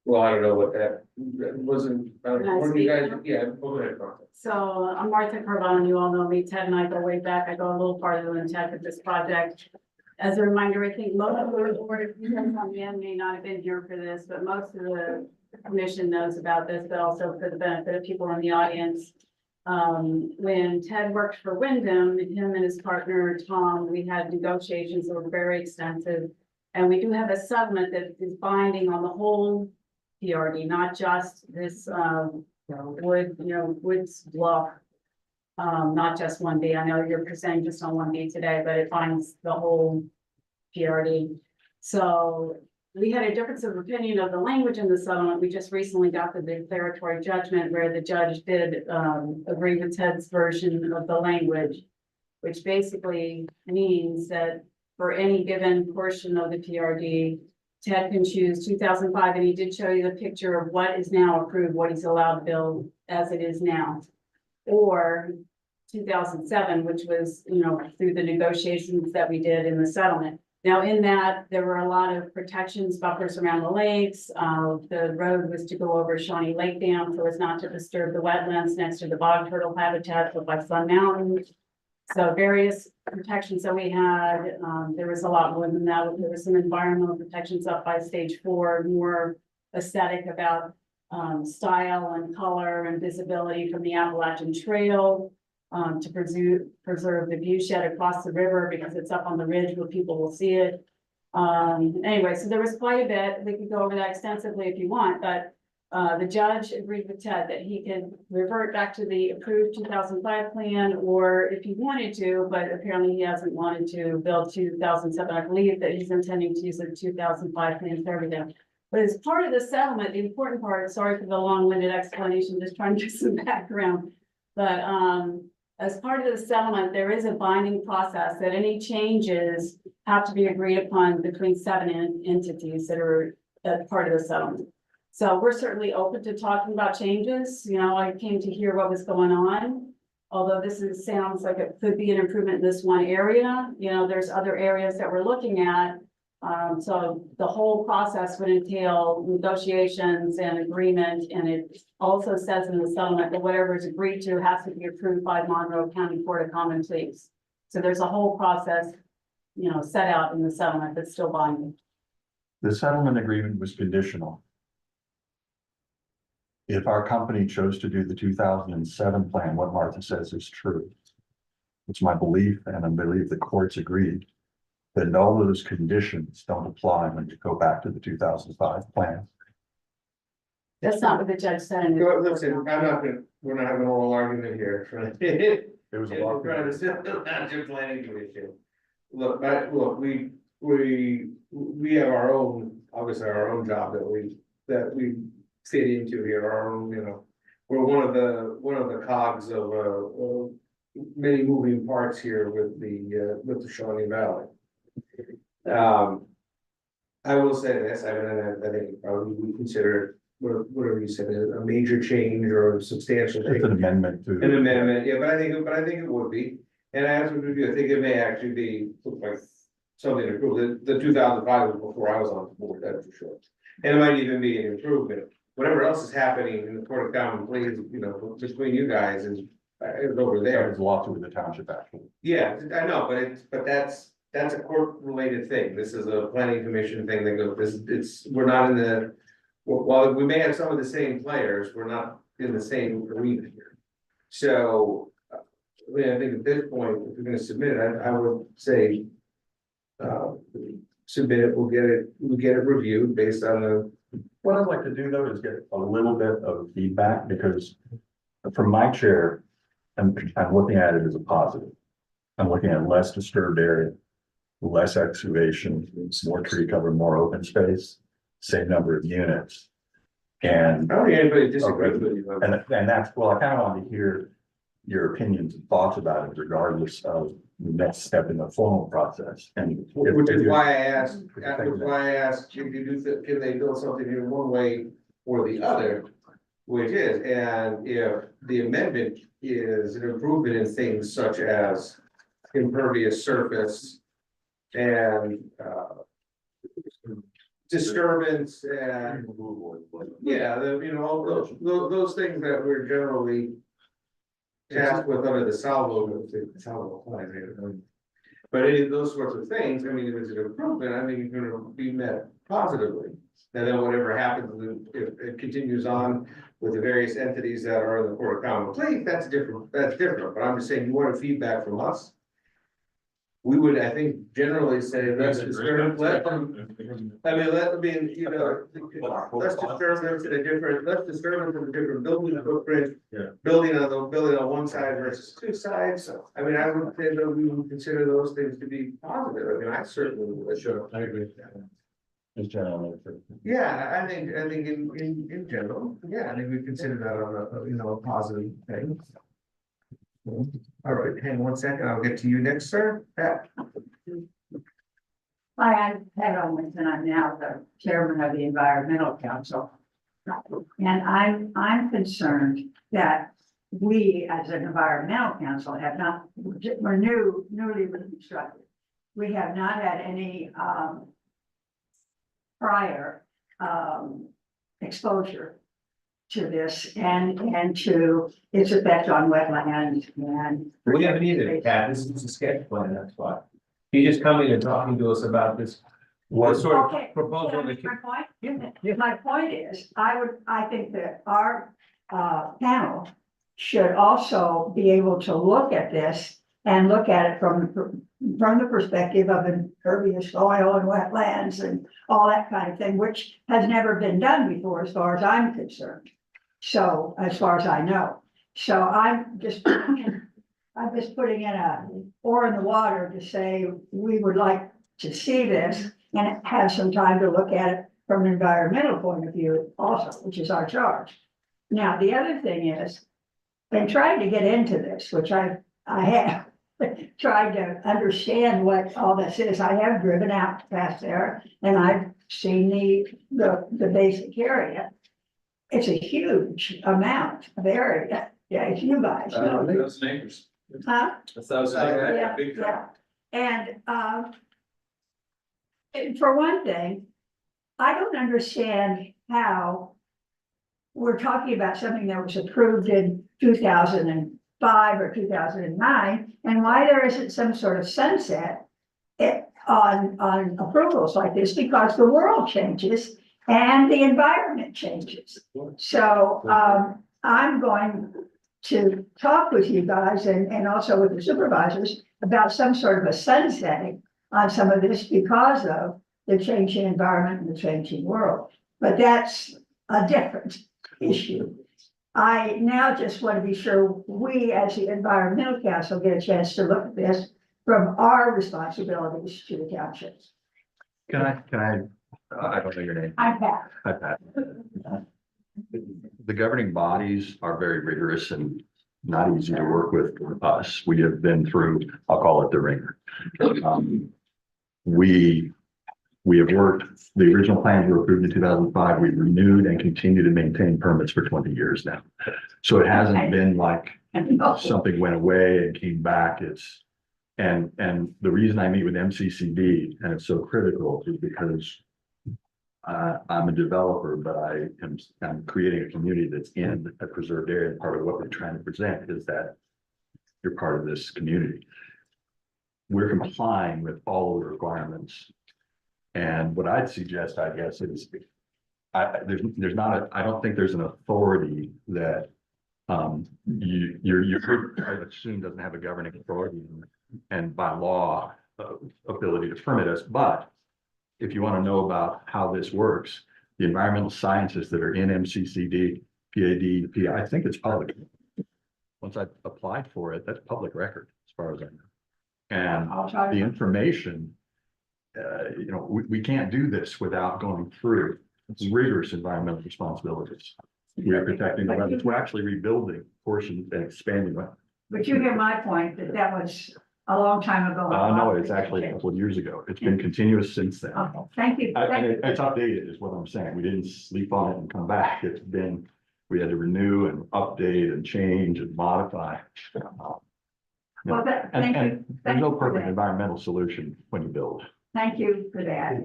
Well, I don't know what that wasn't, Can I one of you speak guys, now? yeah, go ahead, Mark. So I'm Martha Carvana, you all know me, Ted and I go way back, I go a little farther than Ted with this project. As a reminder, I think most of the board of people on the end may not have been here for this, but most of the commission knows about this, but also for the benefit of people in the audience. When Ted worked for Wyndham, him and his partner, Tom, we had negotiations that were very extensive. And we do have a settlement that is binding on the whole PRD, not just this, Woods Bluff. Not just one B. I know you're presenting just on one B today, but it binds the whole PRD. So we had a difference of opinion of the language in the settlement. We just recently got the declaratory judgment where the judge did agree with Ted's version of the language, which basically means that for any given portion of the PRD, Ted can choose 2005, and he did show you the picture of what is now approved, what he's allowed to build as it is now. Or 2007, which was, through the negotiations that we did in the settlement. Now, in that, there were a lot of protections, buffers around the lakes. The road was to go over Shawnee Lake Dam so as not to disturb the wetlands next to the bog turtle habitat of Sun Mountain. So various protections that we had, there was a lot more than that. There was some environmental protections up by stage 4, more aesthetic about style and color and visibility from the Appalachian Trail, to preserve the view shed across the river because it's up on the ridge where people will see it. Anyway, so there was quite a bit. We could go over that extensively if you want, but the judge agreed with Ted that he could revert back to the approved 2005 plan, or if he wanted to, but apparently he hasn't wanted to build 2007. I believe that he's intending to use the 2005 plan for everything. But as part of the settlement, the important part, sorry for the long-winded explanation, just trying to get some background. But as part of the settlement, there is a binding process that any changes have to be agreed upon between 7 entities that are part of the settlement. So we're certainly open to talking about changes. I came to hear what was going on. Although sounds like it could be an improvement in this one area, there's other areas that we're looking at. So the whole process would entail negotiations and agreement, and it also says in the settlement that whatever is agreed to has to be approved by Monroe County Court of Common Pleas. So there's a whole process, set out in the settlement that's still binding. The settlement agreement was conditional. If our company chose to do the 2007 plan, what Martha says is true. It's my belief, and I believe the courts agreed, that all those conditions don't apply when you go back to the 2005 plan. That's not what the judge said. In his Listen, we're not having an oral argument here. It was a lot. Planning commission. Look, we have our own, obviously our own job that we fit into here, our own, we're one of the cogs of many moving parts here with the Shawnee Valley. I will say this, I think probably we consider whatever you said, a major change or a substantial change. It's an amendment to. An amendment, yeah, but I think it would be, and I also agree, I think it may actually be, look like something to prove. The 2005 was before I was on the board, that's for sure. And it might even be an improvement. Whatever else is happening in the Court of Common Pleas, between you guys is over There there. was a lawsuit with the township actually. Yeah, I know, but that's a court-related thing. This is a planning commission thing that goes, we're not in the, while we may have some of the same players, we're not in the same arena here. So, I think at this point, if you're gonna submit it, I would say, submit it, we'll get it reviewed based on the. What I'd like to do though is get a little bit of feedback, because from my chair, I'm looking at it as a positive. I'm looking at less disturbed area, less excavation, more tree cover, more open space, same number of units. And I don't think anybody disagrees with you. and that's, well, I kind of want to hear your opinions and thoughts about it regardless of the next step in the formal process. And Which is why I asked, can they build something in one way or the other? Which is, and if the amendment is an improvement in things such as impervious surface and disturbance and yeah, all those things that we're generally tasked with under the salvo plan. But any of those sorts of things, I mean, if it's an improvement, I mean, you're gonna be met positively. And then whatever happens, if it continues on with the various entities that are in the court of common pleas, that's different, but I'm just saying, you want feedback from us? We would, I think, generally say, let's disturb, let them, you know, let's disturb them to the different, let's disturb them from the different building footprint. Yeah. Building on one side versus two sides, so, I mean, I would say that we would consider those things to be positive, I mean, I certainly would. Sure, I agree with that. Is generally. Yeah, I think in general, yeah, I think we consider that a positive thing. All right, hang on one second, I'll get to you next, sir. Pat. Hi, I'm Pat Owens, and I'm now the chairman of the Environmental Council. And I'm concerned that we, as an environmental council, have not, we're newly reconstructed. We have not had any prior exposure to this and to its effect on wetlands and. We haven't either, Pat, this is a sketch plan, that's why. He's just coming and talking to us about this. What sort Okay, of proposal? can I make my point? My point is, I think that our panel should also be able to look at this and look at it from the perspective of impervious soil and wetlands and all that kind of thing, which has never been done before, as far as I'm concerned. So, as far as I know, so I'm just putting in a oar in the water to say, we would like to see this and have some time to look at it from an environmental point of view also, which is our charge. Now, the other thing is, in trying to get into this, which I have tried to understand what all this is. I have driven out past there and I've seen the basic area. It's a huge amount of area. Yeah, it's you guys. know. Those neighbors. Huh? Yeah, Yeah. And for one thing, I don't understand how we're talking about something that was approved in 2005 or 2009, and why there isn't some sort of sunset on approvals like this, because the world changes and the environment changes. So I'm going to talk with you guys and also with the supervisors about some sort of a sunsetting on some of this because of the changing environment and the changing world. But that's a different issue. I now just want to be sure we, as the Environmental Council, get a chance to look at this from our responsibilities to the townships. Can I don't know your name. I'm Pat. Hi, Pat. The governing bodies are very rigorous and not easy to work with for us. We have been through, I'll call it the ringer. We have worked, the original plans were approved in 2005. We renewed and continue to maintain permits for 20 years now. So it hasn't been like something went away and came back. And the reason I meet with MCCD and it's so critical is because I'm a developer, but I'm creating a community that's in a preserved area. Part of what we're trying to present is that you're part of this community. We're complying with all of the requirements. And what I'd suggest, I guess, is I don't think there's an authority that your group, I assume, doesn't have a governing authority and by law ability to permit us. But if you want to know about how this works, the environmental scientists that are in MCCD, PAD, I think it's public. Once I applied for it, that's public record as far as I know. And the information, we can't do this without going through rigorous environmental responsibilities. We are protecting the wetlands. We're actually rebuilding portions and expanding wetlands. But you hear my point that was a long time ago. No, it's actually a couple of years ago. It's been continuous since then. Okay, thank you. And it's updated is what I'm saying. We didn't sleep on it and come back. We had to renew and update and change and modify. Well, thank you. And there's no perfect environmental solution when you build. Thank you for that.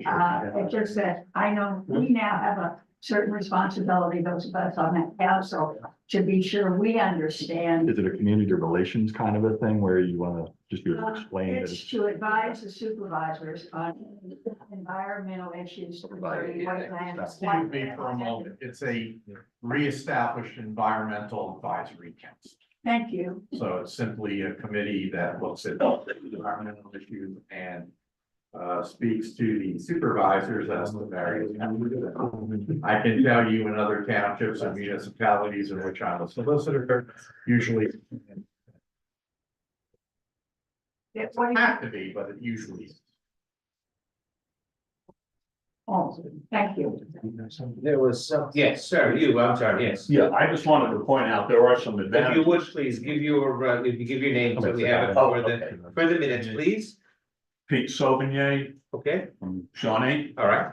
It's just that I know we now have a certain responsibility, those of us on that council, to be sure we understand. Is it a community relations kind of a thing where you wanna just be able to explain that It's it's? to advise the supervisors on environmental issues. concerning wetlands. Excuse me for a moment. It's a reestablished environmental advisory council. Thank you. So it's simply a committee that looks at environmental issues and speaks to the supervisors as the various. I can tell you in other townships and municipalities in which I'm a solicitor, usually It- what do you- have to be, but it usually is. Oh, thank you. There was some, yes, sir, I'm sorry, yes. Yeah, I just wanted to point out, there are some If you advantages. would, please give if you give your name, so we have it for the minutes, please. Pete Sauvigny, Okay, Shawnee. all right.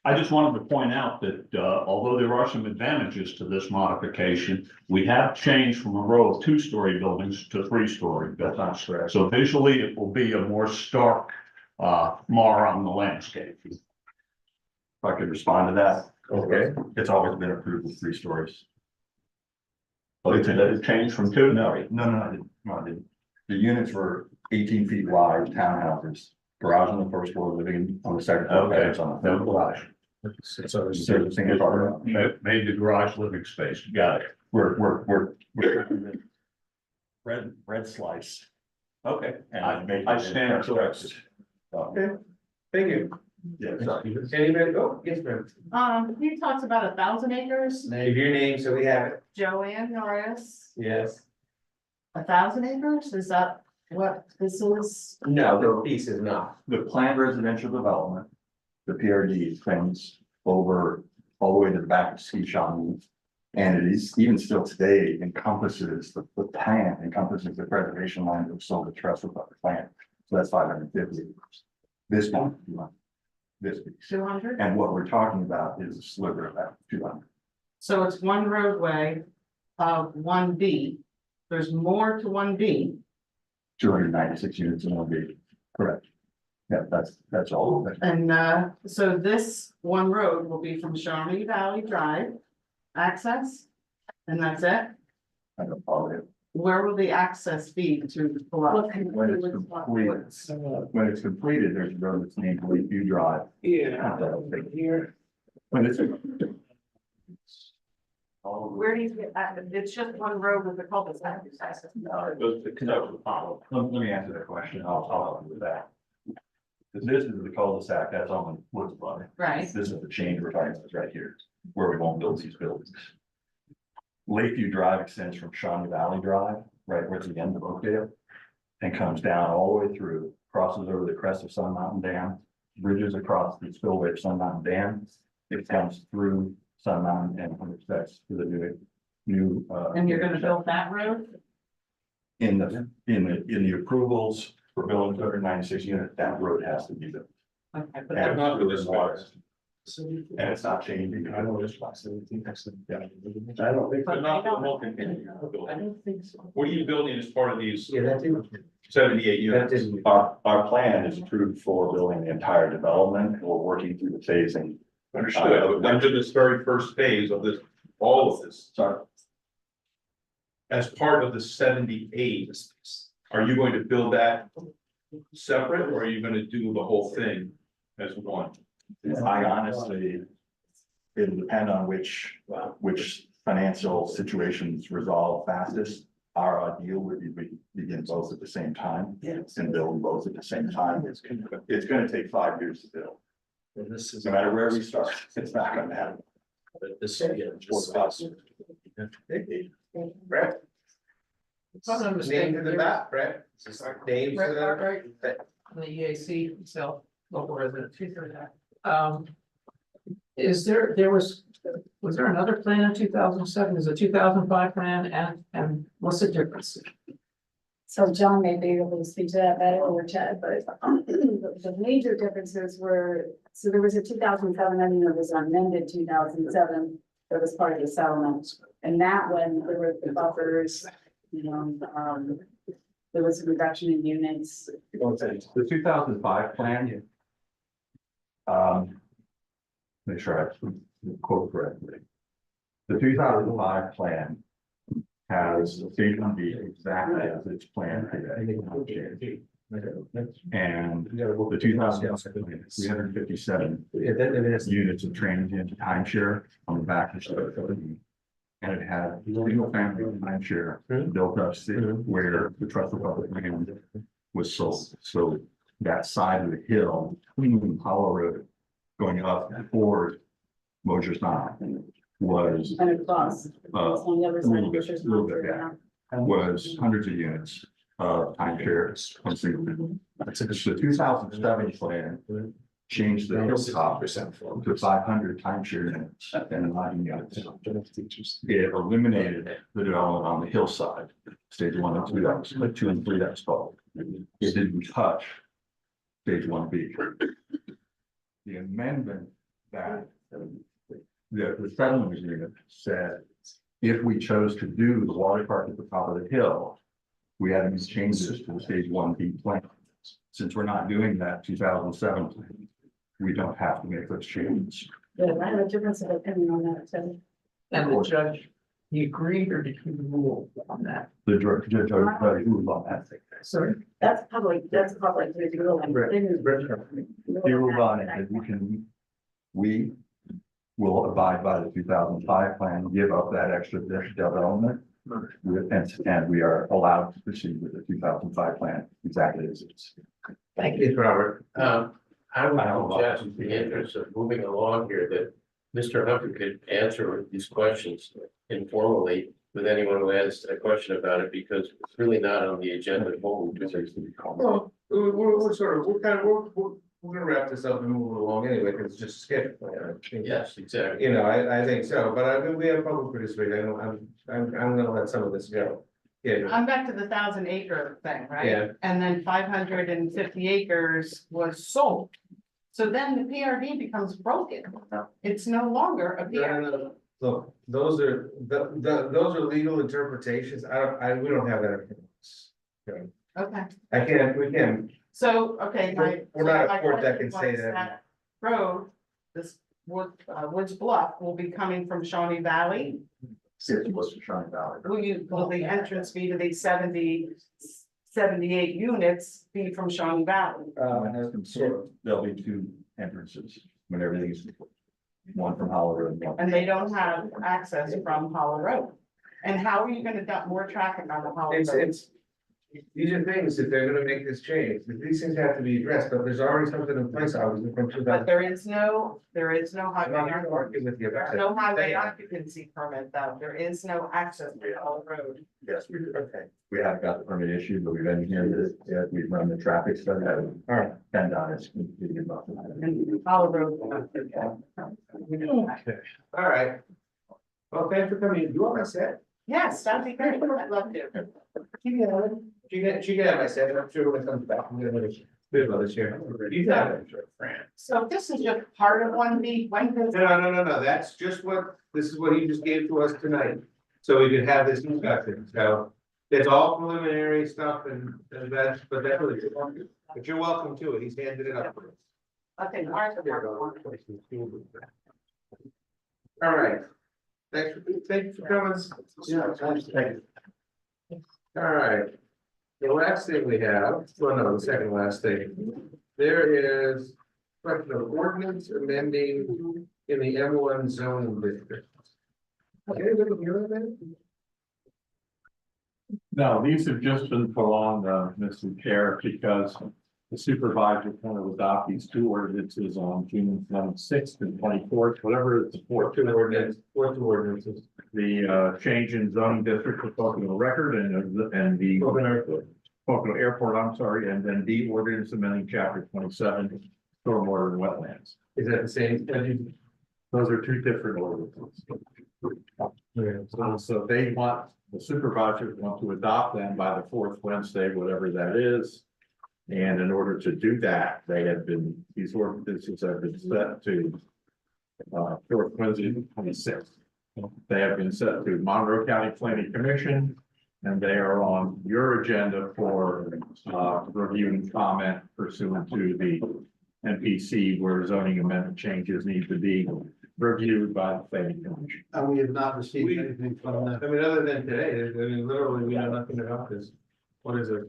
I just wanted to point out that, although there are some advantages to this modification, we have changed from a row of two-story buildings to three-story buildings. So visually, it will be a more stark, mar on the landscape. If I could respond to that, Okay. it's always been approved with 3 stories. But it changed from two? No, I didn't. The units were 18 feet wide, townhouses, garage on the first floor, living on the second floor, Okay. parents on the No third floor. garage. So single car. Made the garage living space, got it. We're red slice. Okay. And I make I it stand in corrected. Okay, thank you. Yeah, sorry. Anybody, oh, yes, ma'am. He talks about 1,000 acres, Give your name, so we have it. Joanne Norris, Yes. 1,000 acres, is that what this is? No, the piece is not. The planned residential development, the PRD extends over all the way to the back of Ski Shawnee. And it is, even still today, encompasses, the plan encompasses the preservation line of Silver Trust with the plan. So that's 550 acres. This one, this piece. 200? And what we're talking about is a sliver of that 200. So it's one roadway of 1B. There's more to 1B. 296 units in one B, correct. Yeah, that's all of it. And so this one road will be from Shawnee Valley Drive access. And that's it? I don't follow it. Where will the access be to pull up? When it's completed, there's a road that's named Lakeview Drive. Yeah. Here. When it's. Where do you get that? It's just one road with the cul-de-sac. Let me answer that question. I'll help you with that. This is the cul-de-sac, that's on the woods line. Right. This is the change we're talking about right here, where we won't build these buildings. Lakeview Drive extends from Shawnee Valley Drive, right where it's the end of Oakdale. And comes down all the way through, crosses over the crest of Sun Mountain Dam, bridges across the spillway of Sun Mountain Dam. It comes through Sun Mountain and intersects to the new. And you're gonna build that road? In the approvals for building 296 units, that road has to be built. Okay, but And that- Not really smart. and it's not changing. I don't think. But not the whole continuum. I don't think so. What are you building as part of these Yeah, that didn't. 78 That units? didn't. Our plan is approved for building the entire development, and we're working through the phasing. Understood, but under this very first phase of this, all of this, Sorry, as part of the 78, are you going to build that separate, or are you gonna do the whole thing as one? I honestly, it'll depend on which financial situations resolve fastest. Our ideal would be we begin both at the same time and build both at the same time. It's gonna take 5 years to build. This is. No matter where we start, it's not gonna happen. This, yeah, just faster. Brett? Name to the back, Brett. Just like names to the. The EAC itself, local resident. Is there was there another plan in 2007? Is a 2005 plan and what's the difference? So John may be able to speak to that better or Chad, but the major differences were, so there was a 2007, I mean, there was an amended 2007 that was part of the settlement. And that one, there were the buffers, you know, there was a reduction in units. The 2005 plan. Make sure I quote correctly. The 2005 plan has stage 1B exactly as it's planned today. And the 2007, 357 units of transient timeshare on the back of the. And it had single family timeshare built up where the Trust Republic land was sold. So that side of the hill, Hollow Road, going up toward Mosher's Knob was And across. On the other side of Butcher's a little Knob, bit yeah. was hundreds of units of timeshares on single family. The 2007 plan changed the hilltop to 500 timeshare units and 9 units. It eliminated the development on the hillside, stage 1 and 2, that was like 2 and 3, that's called. It didn't touch stage 1B. The amendment that the settlement agreement said, if we chose to do the water park at the top of the hill, we had to make changes to the stage 1B plan. Since we're not doing that 2007 plan, we don't have to make those changes. Yeah, I have a difference of opinion on that, so. And the judge, he agreed or did he rule on that? The judge ruled on that. Sorry? That's public, we He ruled on it, that we will abide by the 2005 plan, give up that extra development. And we are allowed to proceed with the 2005 plan exactly as it is. Thank you. Yes, Robert. I would suggest in the interest of moving along here that Mr. Humphrey could answer these questions informally with anyone who has a question about it, because it's really not on the agenda. Well, we're gonna wrap this up and move along anyway, because it's just a schedule plan. Yes, exactly. You know, I think so, but we have public participation. I'm gonna let some of this go. Yeah. I'm back to the 1,000 acre thing, right? Yeah. And then 550 acres was sold. So then the PRD becomes broken. It's no longer a PRD. Look, those are, those are legal interpretations. We don't have that. Okay, We can't, so, okay, we're not my a court that can question say was that. road, this Woods Bluff will be coming from Shawnee Valley. It's what's Shawnee Valley. Will the entrance be to these 78 units be from Shawnee Valley? There'll be 2 entrances when everything is one from Hollow Road. And they don't have access from Hollow Road. And how are you gonna dump more traffic on the Hollow Road? These are things, if they're gonna make this change, these things have to be addressed, but there's already something in place, obviously, from two But thousand. there is no I'm not highway, arguing with you about it. no highway occupancy permit though. There is no access to Hollow Road. Yes, Okay, we haven't got the permit issued, but we've engineered it, yeah, we've run the traffic study. all right. And it's completely about that. And Hollow Road. All right. Well, thanks for coming. You want my set? Yes, that'd be great. I'd love to. She can have my set. I'm sure when it comes back, we have others here. You have it, Fran. So this is just part of 1B. When does? No, that's just this is what he just gave to us tonight. So we could have this discussion, so it's all preliminary stuff and that's, but really, but you're welcome to it, he's handed it up. Okay, Martha. All right. Thanks for coming. Yeah, thank you. All right. The last thing we have, well, no, the second last thing, there is question of ordinance amending in the M1 zoning district. Okay, little view of it? No, these have just been prolonged, Mr. Chair, because the supervisor kind of adopt these 2 ordinances on June 26th and 24th, whatever it's for. 2 ordinances. The change in zoning district for Pocono Record and the Pocono Airport, I'm sorry, and then the ordinance amending chapter 27, stormwater and wetlands. Is that the same? Those are 2 different ordinances. So they want, the supervisors want to adopt them by the 4th Wednesday, whatever that is. And in order to do that, these ordinances have been set to 4th Wednesday, 26th. They have been set to Monroe County Planning Commission, And they are on your agenda for, review and comment pursuant to the NPC where zoning amendment changes need to be reviewed by the planning commission. And we have not received anything from them. I mean, other than today, I mean, literally, we know nothing about this. What is it?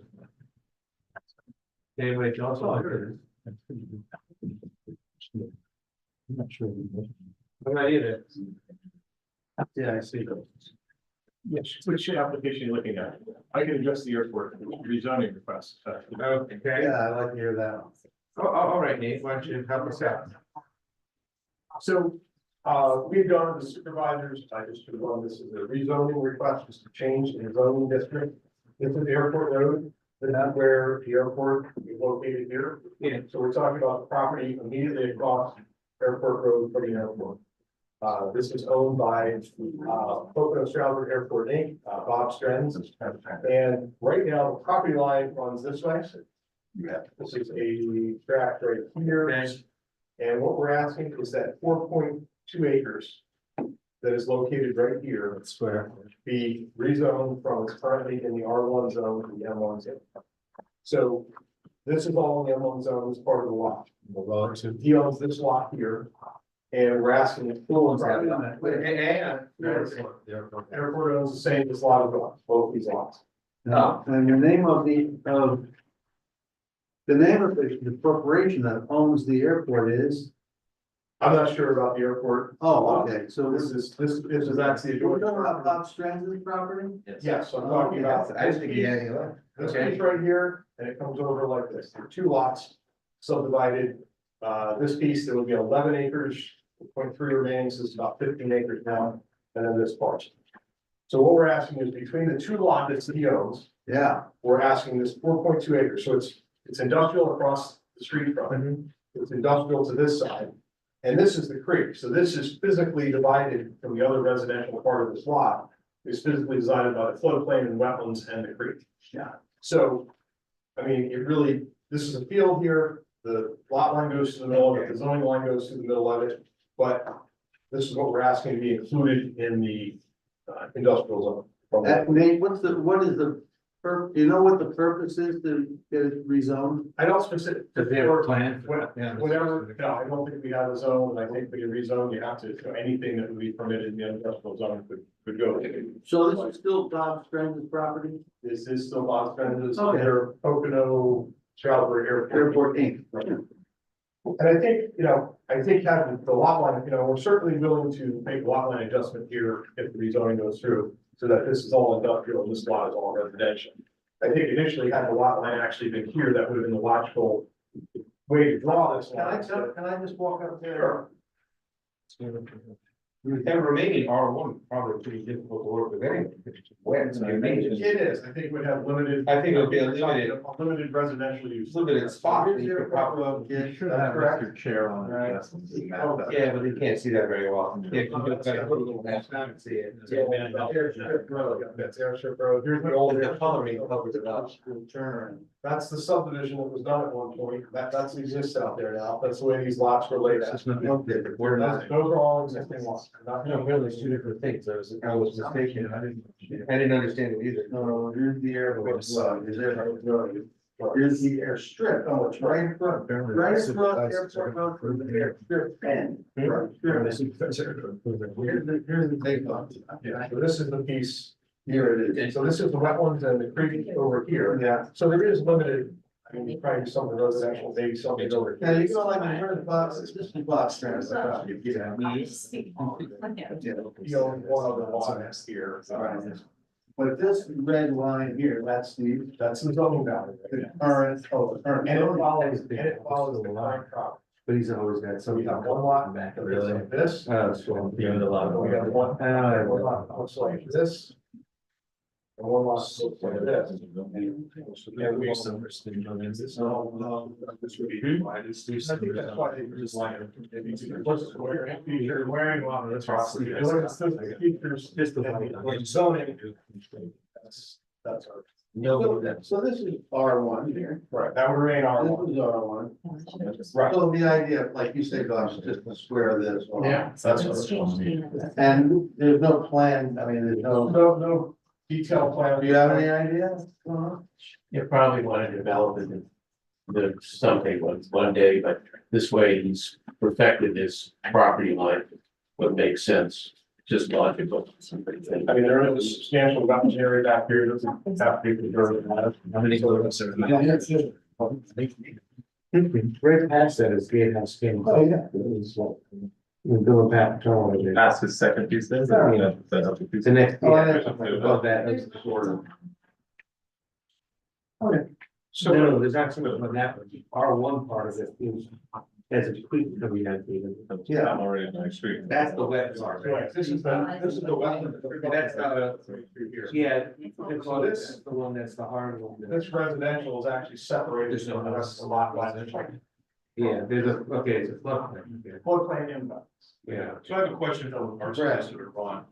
Anyway, tell us all. I'm not sure. I'm not either. Yeah, I see. Yes, which application are you looking at? I can address the airport rezoning request. Okay. Yeah, I'd like to hear that. All right, Nate, why don't you help us out? So, we've gone to the supervisors, I just put on this as a rezoning request, just to change the zoning district. This is Airport Road, and that's where the airport is located here. Yeah. So we're talking about the property immediately across Airport Road from the airport. This is owned by, Pocono Stroudsburg Airport Inc., Bob Strens. And right now, the property line runs this way. Yeah. This is a tract right here. And what we're asking is that 4.2 acres that is located right here Square. be rezoned from its currently in the R1 zone to the M1 zone. So this is all in the M1 zone as part of the lot. He owns this lot here. And we're asking the full. Airport owns the same as lot of lots, both these lots. No, and the name of the name of the corporation that owns the airport is, I'm not sure about the airport. oh, okay, so This is actually. we're talking about Bob Strand's property? Yes, I'm talking about. I just think he had any left. This piece right here, and it comes over like this. There are two lots subdivided. This piece, there will be 11 acres, 0.3 remaining, so it's about 15 acres now, and then this part. So what we're asking is between the two lots that he owns, Yeah, we're asking this 4.2 acres, so it's industrial across the street from it. It's industrial to this side, and this is the creek, so this is physically divided from the other residential part of this lot. It's physically divided by the floodplain and wetlands and the creek. Yeah. So, I mean, it really, this is a field here, the lot line goes to the middle of it, the zoning line goes to the middle of it, but this is what we're asking to be included in the industrial zone. that, Nate, what is the, you know what the purpose is to get it rezoned? I don't specific. Does they have a plan? Whatever, no, I don't think we have a zone, and I think we can rezone, you have to, anything that would be permitted in the industrial zone could go. So this is still Bob Strand's property? This is still Bob Strand's, Okay. their Pocono Stroudsburg Airport Inc. And I think, I think having the lot line, we're certainly willing to make a lot line adjustment here if the rezoning goes through, so that this is all industrial and this lot is all residential. I think initially had the lot line actually been here, that would have been the logical way to draw this Can I, line. can I just walk up there? And remaining R1, probably pretty difficult to work with anyway. Wet, it's amazing. It is, I think we'd have limited. I think it would be a limited- Limited residential use. Limited spot. Here's the airport. You should That's have correct. Mr. Chair on Right. the. Yeah, but you can't see that very well. Yeah, you can look back a little last time and see it. Airstrip Road, that's Airstrip Road, here's the old. The coloring covers it up. Turnaround. That's the subdivision that was done at one point, that exists out there now, that's the way these lots were laid out. We're Those are all existing lots. No, really, it's two different things. I was mistaken. I didn't understand it either. No, here's the airport, is Airport Road. Here's the airstrip, oh, it's right in front, right across Airport Road from the airstrip end. Right, Here's the big lot. Yeah, so this is the piece, Here it is. so this is the wetlands and the creek over here. Yeah. So there is limited, I mean, probably some residential, maybe something over. Now you go like in front of the box, this is box Strand's. You know, one other lot that's here. But this red line here, that's That's the zoning boundary. the current, oh, the current. And it follows the current property. But he's always got So we have one lot back. that looks like this. So beyond the lot. We have one lot that looks like this. And one lot that looks like this. And we. So, this would be. I think that's why they just like. You're wearing a lot of this. Features. Just the Like zoning. That's our. No, So this is R1 here. Right, that would remain our This one. is R1. Right. So the idea, like you said, Bob, is just to square this. off. Yeah, that's what. And there's no plan, I mean, there's no, No, detailed plan. Do you have any ideas? You probably want to develop it in something one day, but this way he's perfected his property line. What makes sense, just logical. I mean, there is a substantial wetland area back here, that's have to be preserved. How many photos are there? Right past that is gatehouse king. Oh, yeah. We're going back to. That's the second piece there. Yeah. The next. Oh, yeah. Above that is the border. Okay. So no, there's actually, but that, R1 part of it is, as a creek coming out even. Yeah. I'm already on my street. That's the wet part, right? Right, this is the wetland. That's not a- Yeah. So this- The one that's the hard one. This residential is actually separated from the rest of the lot line. Yeah, there's a, okay, it's a floodplain. Floodplain imbalance. Yeah. So I have a question for our solicitor, Ron.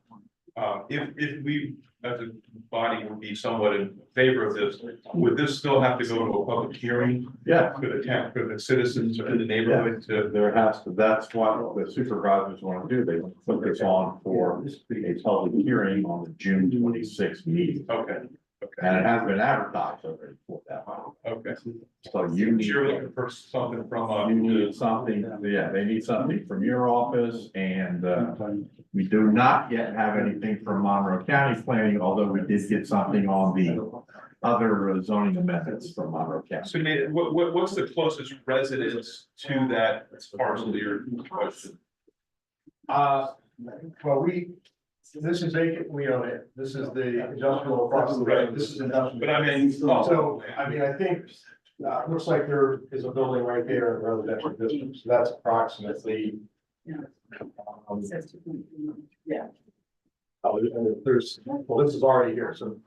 If we, as a body, would be somewhat in favor of this, would this still have to go to a public hearing? Yeah. For the town, for the citizens in the neighborhood to, There has to, that's what the supervisors want to do. They want to put this on for a public hearing on the June 26th meeting. okay, And it has been advertised already for that. okay. So you need, You're looking for something from, you need something, yeah, they need something from your office and, we do not yet have anything from Monroe County Planning, although we did get something on the other zoning amendments from Monroe County. so Nate, what's the closest residence to that parcel your question? Well, this is vacant, we own it, this is the industrial across the road, this is industrial. But I mean, So, I mean, I think, looks like there is a building right there in residential district, so that's approximately. Yeah. Oh, and there's, well, this is already here, so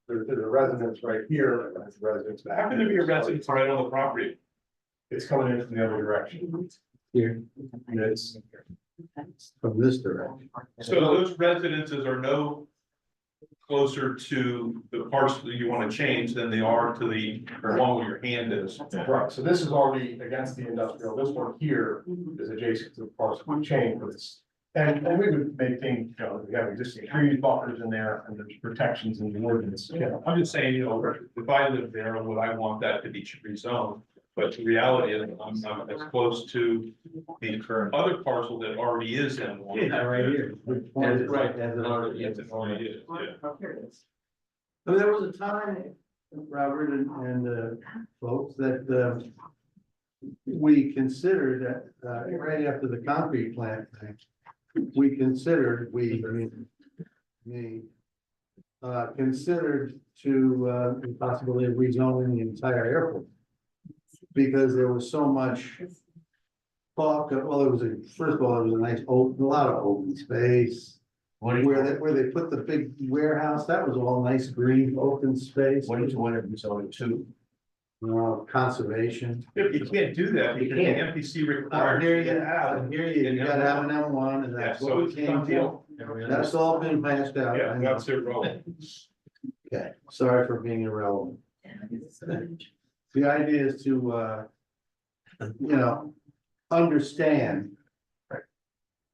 there's a residence right here, and there's a residence back. How can there be a residence right on the property? It's coming in from the other direction. Here. And it's, From this direction. So those residences are no closer to the parcel that you want to change than they are to the one where your hand is. right, so this is already against the industrial, this one here is adjacent to the parcel change, but it's. And we would maintain, you know, we have existing trees, buffers in there, and there's protections in the ordinance. I'm just saying, you know, if I live there, would I want that to be rezoned? But the reality is, I'm as close to the current other parcel that already is in one. Yeah, right here. As it, right, as it already Yes, is. it already is, yeah. So there was a time, Robert and folks, that we considered that right after the concrete plant thing, we considered, considered to the possibility of rezoning the entire airport. Because there was so much talk, well, it was first of all, it was a nice open, a lot of open space. Where they put the big warehouse, that was all nice green open space. What did you want to zone to? Conservation. You can't do that because the can't. MPC requires. Here you gotta have an M1 and Yeah, that's so what it's we a came done to. deal. That's all been passed out. Yeah, I know. that's their role. Okay, sorry for being irrelevant. The idea is to, understand.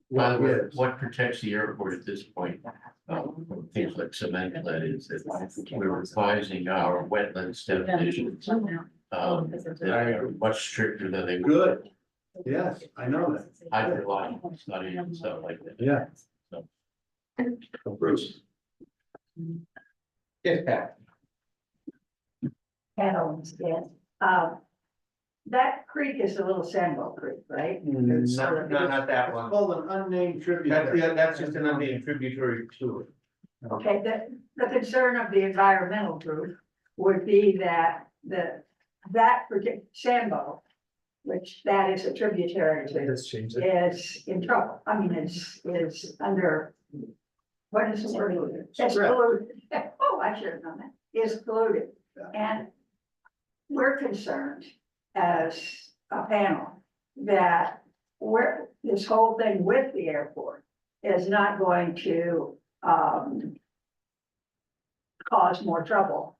What it is. What protects the airport at this point? Things like cement, that is, that we're revising our wetlands definitions. They're much stricter than they were. Good, yes, I know that, Hydrological study and stuff like that. yeah. Bruce. Yes, Pat. Panels, yes. That creek is a little Sandwell Creek, right? Not that It's one. called an unnamed tributary. That's just an unnamed tributary to it. Okay, the concern of the environmental group would be that that particular Sambo, which that is a tributary to, Let's change it. is in trouble. I mean, is under, what is the word? It's Correct. polluted. Oh, I should have known that. Is polluted. And we're concerned as a panel that this whole thing with the airport is not going to cause more trouble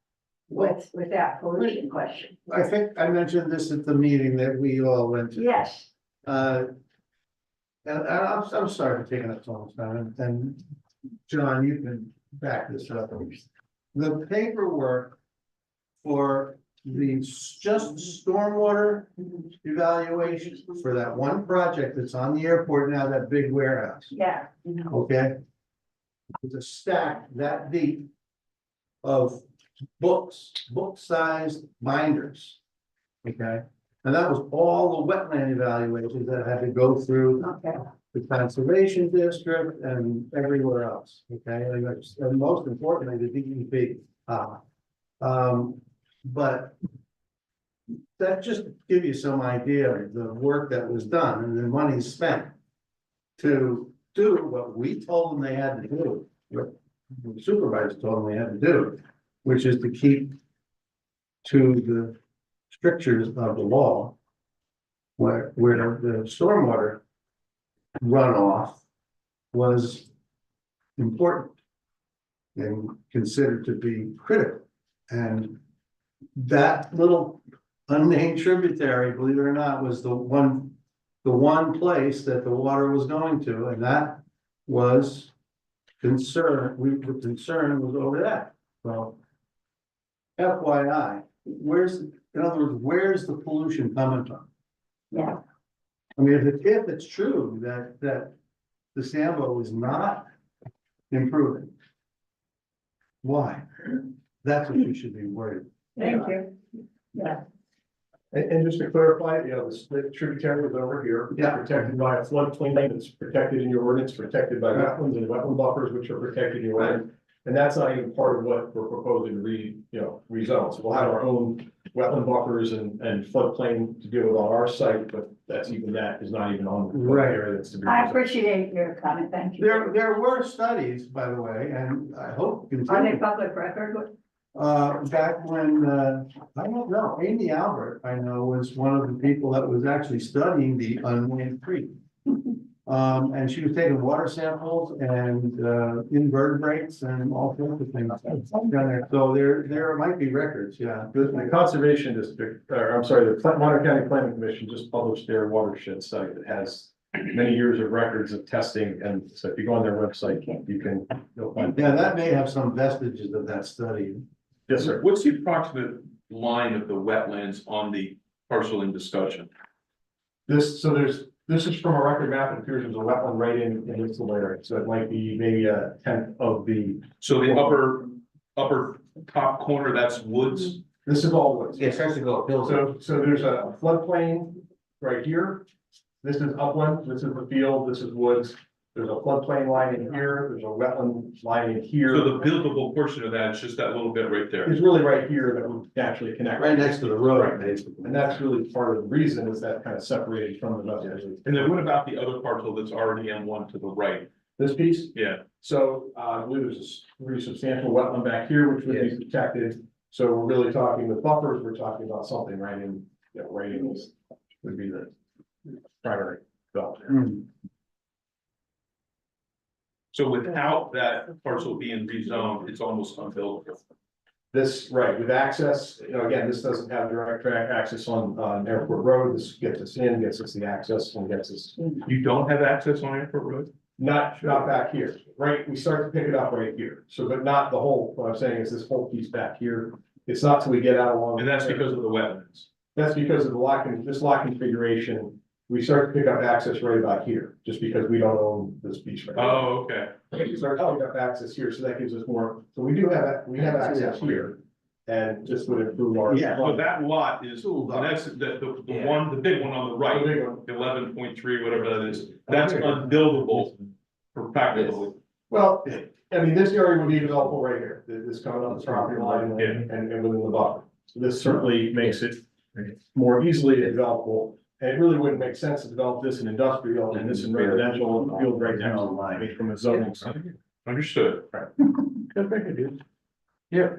with that pollution question. I think I mentioned this at the meeting that we all went to. Yes, And I'm sorry for taking up so much time, and John, you can back this up. the paperwork for the just stormwater evaluation for that one project that's on the airport now, that big warehouse, Yeah. okay? It's a stack that deep of books, book-sized binders. Okay, and that was all the wetland evaluations that had to go through Okay. the conservation district and everywhere else, okay? And most importantly, the DEP. But that just give you some idea of the work that was done and the money spent to do what we told them they had to do, what the supervisors told them they had to do, which is to keep to the strictures of the law, where the stormwater runoff was important and considered to be critical. And that little unnamed tributary, believe it or not, was the one place that the water was going to, and that was the concern was over that. So FYI, in other words, where's the pollution coming from? Yeah. I mean, if it's true that the Sambo is not improving, why? That's what you should be worried. Thank you. Yeah. And just to clarify, you know, the split tributary is over here. Yeah. Protected by a floodplain that's protected in your ordinance, protected by wetlands and wetland buffers, which are protected in your ordinance. And that's not even part of what we're proposing to rezone. So we'll have our own wetland buffers and floodplain to deal with on our site, but that is not even on the Right. area that's to be. I rezoned. appreciate your comment. Thank you. There were studies, by the way, and I hope Are they continue. public record? Back when, I don't know, Amy Albert, I know, was one of the people that was actually studying the unnamed creek. And she was taking water samples and, invertebrates and all sorts of things down there. So there might be records, yeah. The conservation district, or I'm sorry, the Monterey County Planning Commission just published their watershed study that has many years of records of testing. And so if you go on their website, you'll find. Yeah, that may have some vestiges of that study. Yes, sir. What's the approximate line of the wetlands on the parcel in discussion? This is from a record map. It appears there's a wetland right in this little area. So it might be maybe a tenth of the, So the upper top corner, that's woods? this is all woods. It starts to go hills. So there's a floodplain right here. This is upland, this is the field, this is woods. There's a floodplain line in here, there's a wetland line in here. So the buildable portion of that is just that little bit right there. It's really right here that would naturally connect. Right next to the road, basically. And that's really part of the reason is that kind of separated from the rest. And then what about the other parcel that's already M1 to the right? This piece, Yeah, so I believe there's a pretty substantial wetland back here, which would be protected. So we're really talking with buffers, we're talking about something right in this would be the primary development. Hmm. so without that parcel being rezoned, it's almost unbuildable. This, right, with access, again, this doesn't have direct track access on Airport Road. This gets us in, gets us the access and gets us, You don't have access on Airport Road? not back here, right? We start to pick it up right here. So, but not the whole, what I'm saying is this whole piece back here. It's not till we get out along. And that's because of the wetlands. That's because of the this lot configuration. We start to pick up access right about here, just because we don't own this piece right now. Oh, okay. We start to pick up access here, so that gives us more, so we have access here. And this would improve our. Yeah. So that lot is, the next, the one, the big one on the right, The big one. 11.3, whatever that is, that's unbuildable for practically. Well, I mean, this area would be developable right here, this coming on the property line and within the buffer. So this certainly makes it more easily developable. And it really wouldn't make sense to develop this in industrial and this in residential and the field right next to it, I mean, from a zoning standpoint. Understood. Yeah.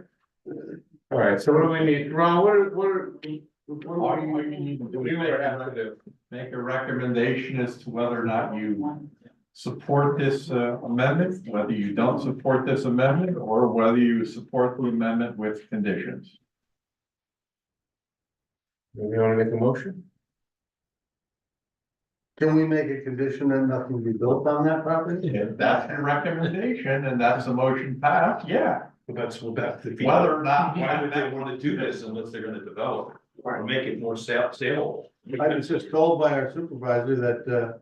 All right, so what do we need? Ron, All you need to do is make a recommendation as to whether or not you support this amendment, whether you don't support this amendment, or whether you support the amendment with conditions. You wanna make a motion? Can we make a condition that nothing be built on that property? If that's the recommendation and that's the motion passed, yeah. Well, that's what back to the. Whether or not- Why would they wanna do this unless they're gonna develop it, or make it more saleable? I was just told by our supervisor that,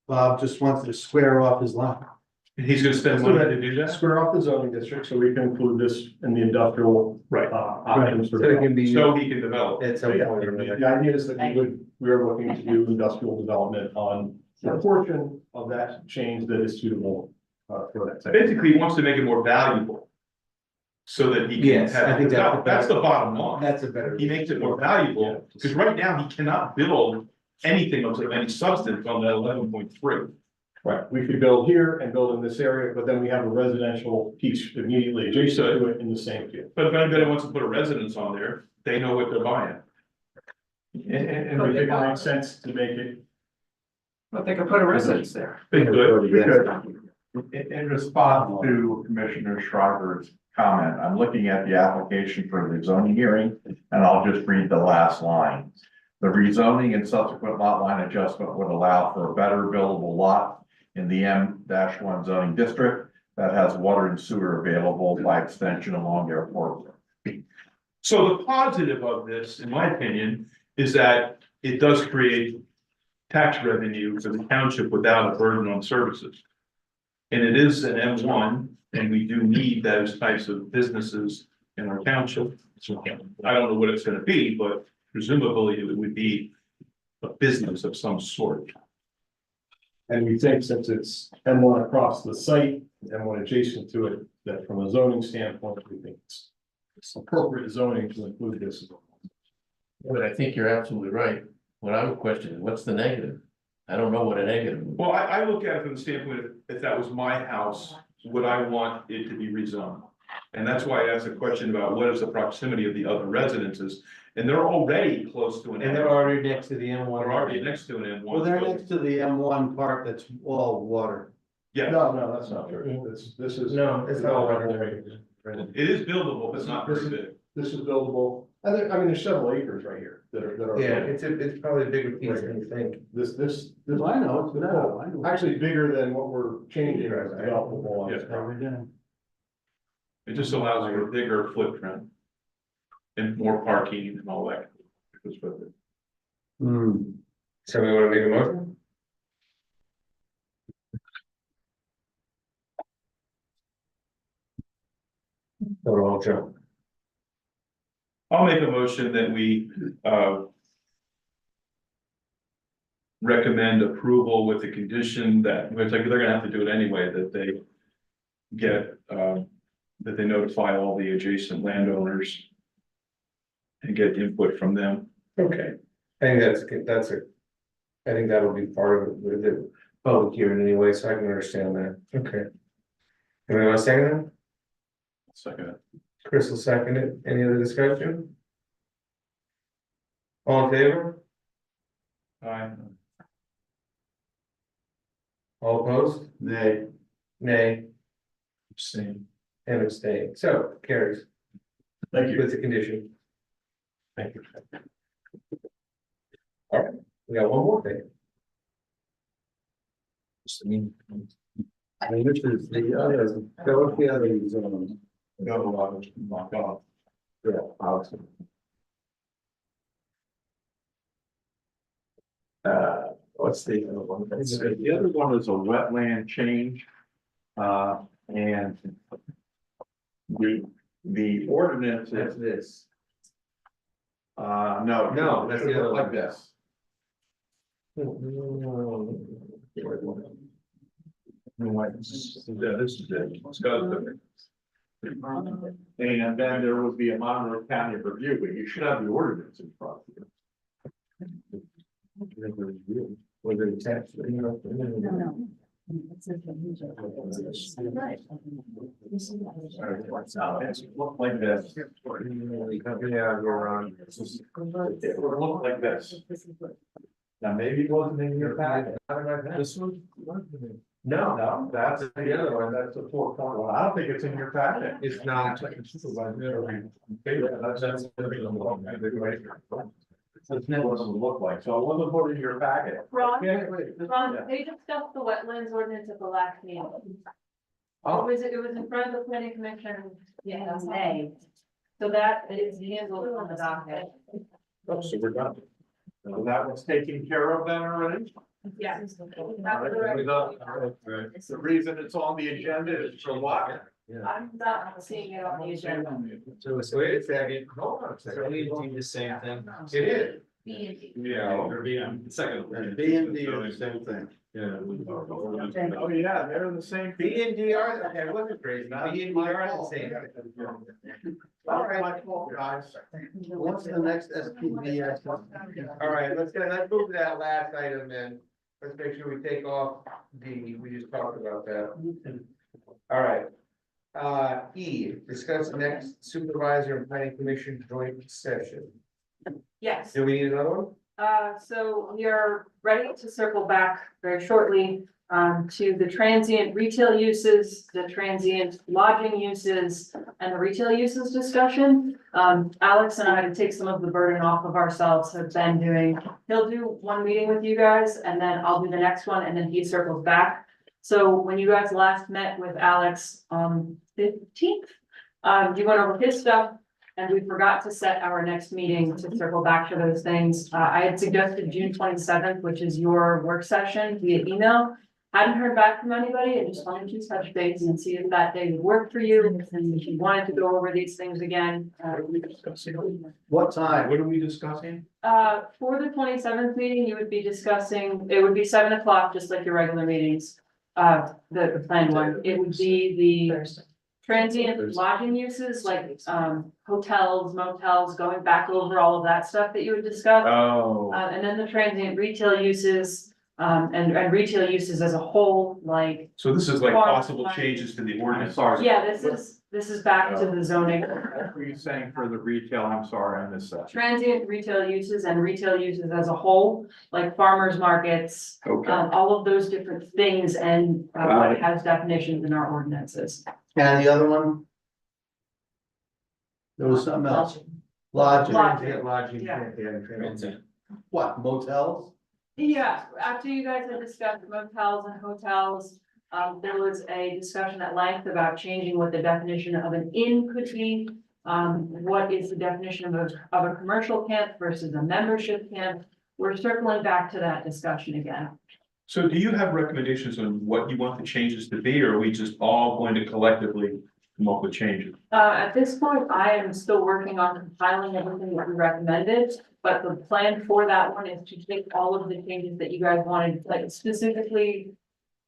Bob just wants to square off his lot. And he's gonna spend money to do that? Square off the zoning district, so we can include this in the industrial. Right. Options for. So it can be So he can develop. at some Yeah, point. or another. the idea is that we are looking to do industrial development on a portion of that change that is suitable, for that. type of- Basically, he wants to make it more valuable. So that he can Yes, I have, think that's. that's the bottom line. That's a better. He makes it more valuable, because right now he cannot build anything of any substance on that 11.3. Right, we could build here and build in this area, but then we have a residential piece immediately adjacent to it in the same field. But if anybody wants to put a residence on there, they know what they're buying. And we think it makes sense to make it. But they could put a residence there. They could. In response to Commissioner Shriver's comment, I'm looking at the application for the zoning hearing, and I'll just read the last line. The rezoning and subsequent lot line adjustment would allow for a better buildable lot in the M-1 zoning district that has water and sewer available by extension along Airport. So the positive of this, in my opinion, is that it does create tax revenue for the township without a burden on services. And it is an M1, and we do need those types of businesses in our township. So I don't know what it's gonna be, but presumably it would be a business of some sort. And we think since it's M1 across the site, M1 adjacent to it, that from a zoning standpoint, we think it's appropriate zoning to include this. But I think you're absolutely right. What I would question is, what's the negative? I don't know what a negative is. Well, I look at it from the standpoint of, if that was my house, would I want it to be rezoned? And that's why I asked a question about what is the proximity of the other residences, and they're already close to an. And they're already next to the M1. They're already next to an M1. Well, they're next to the M1 part that's all water. Yeah, No, that's not true. This is. No, it's not water. it is buildable, but it's not very big. This is buildable. I think, I mean, there's several acres right here that are. Yeah, it's probably a bigger piece than you think. This. I know, it's No, actually bigger than what we're changing as developable on this Yeah. property. It just allows for a bigger footprint. And more parking and all that. goes with it. So we wanna make a motion? Total Joe. I'll make a motion that we, recommend approval with the condition that, which like, they're gonna have to do it anyway, that they get, that they notify all the adjacent landowners and get input from them. Okay, I think I think that'll be part of it with the public hearing anyway, so I can understand that, okay. Anyone want to second that? Second. Chris will second it, any other discussion? All in favor? Aye. All opposed? Nay. Nay, Same. and abstain, so carries Thank you. with the condition. Thank you. All right, we got one more thing. I mean, this is the other, go with the other zone. Knock off. Yeah, obviously. What's the other one? The other one is a wetland change. And the ordinance That's is, this. no. No, that's the other Like one. this. Yeah, this is it. It's got the- And then there would be a Monroe County review, but you should have the ordinance in front of you. Was it attached? No. Look like this. Yeah, you're on. It would look like this. Now, maybe it wasn't in your packet. This one? No, that's the other one, that's the 4.1. I don't think it's in your packet. It's not. That's not what it would look like, so it wasn't put in your packet. Ron, they discussed the wetlands ordinance at the last meeting. It was in front of the planning commission in May. So that is handled on the docket. Oh, so we're done. So that was taken care of then already? Yes. The reason it's on the agenda is for what? I'm not seeing it on the agenda. So wait a second, hold on a second, we do the same thing. It is. Yeah. Or be on second. B and D are the same thing. Yeah. Oh, yeah, they're the same. B and D are, okay, it wasn't crazy, B and D are the same. All right, my fault, guys. What's the next SPV? All right, let's move to that last item then. Let's make sure we take off D, we just talked about that. All right. E, discuss the next supervisor and planning commission joint session. Yes. Do we need another one? So we are ready to circle back very shortly to the transient retail uses, the transient lodging uses, and the retail uses discussion. Alex and I, to take some of the burden off of ourselves, have been doing, he'll do one meeting with you guys, and then I'll do the next one, and then he circles back. So when you guys last met with Alex on 15th, you went over his stuff. And we forgot to set our next meeting to circle back to those things. I had suggested June 27th, which is your work session via email. Hadn't heard back from anybody. I just wanted to touch base and see if that day would work for you. And if you wanted to go over these things again. What time? What are we discussing? For the 27th meeting, you would be discussing, it would be 7 o'clock, just like your regular meetings. The planned one. It would be the transient lodging uses like hotels, motels, going back over all of that stuff that you would discuss. Oh. And then the transient retail uses, and retail uses as a whole, like, So this is like possible changes to the ordinance. Sorry. yeah, this is back to the zoning. What were you saying for the retail? I'm sorry, I missed that. Transient retail uses and retail uses as a whole, like farmers markets, Okay. all of those different things and what has definitions in our ordinances. And the other one? There was something else. Lodging. Transient lodging. Yeah. Transient. What, motels? Yeah, after you guys had discussed motels and hotels, there was a discussion at length about changing what the definition of an inn could be. What is the definition of a commercial camp versus a membership camp? We're circling back to that discussion again. So do you have recommendations on what you want the changes to be, or are we just all going to collectively come up with changes? At this point, I am still working on compiling everything that we recommended, but the plan for that one is to take all of the changes that you guys wanted, like specifically.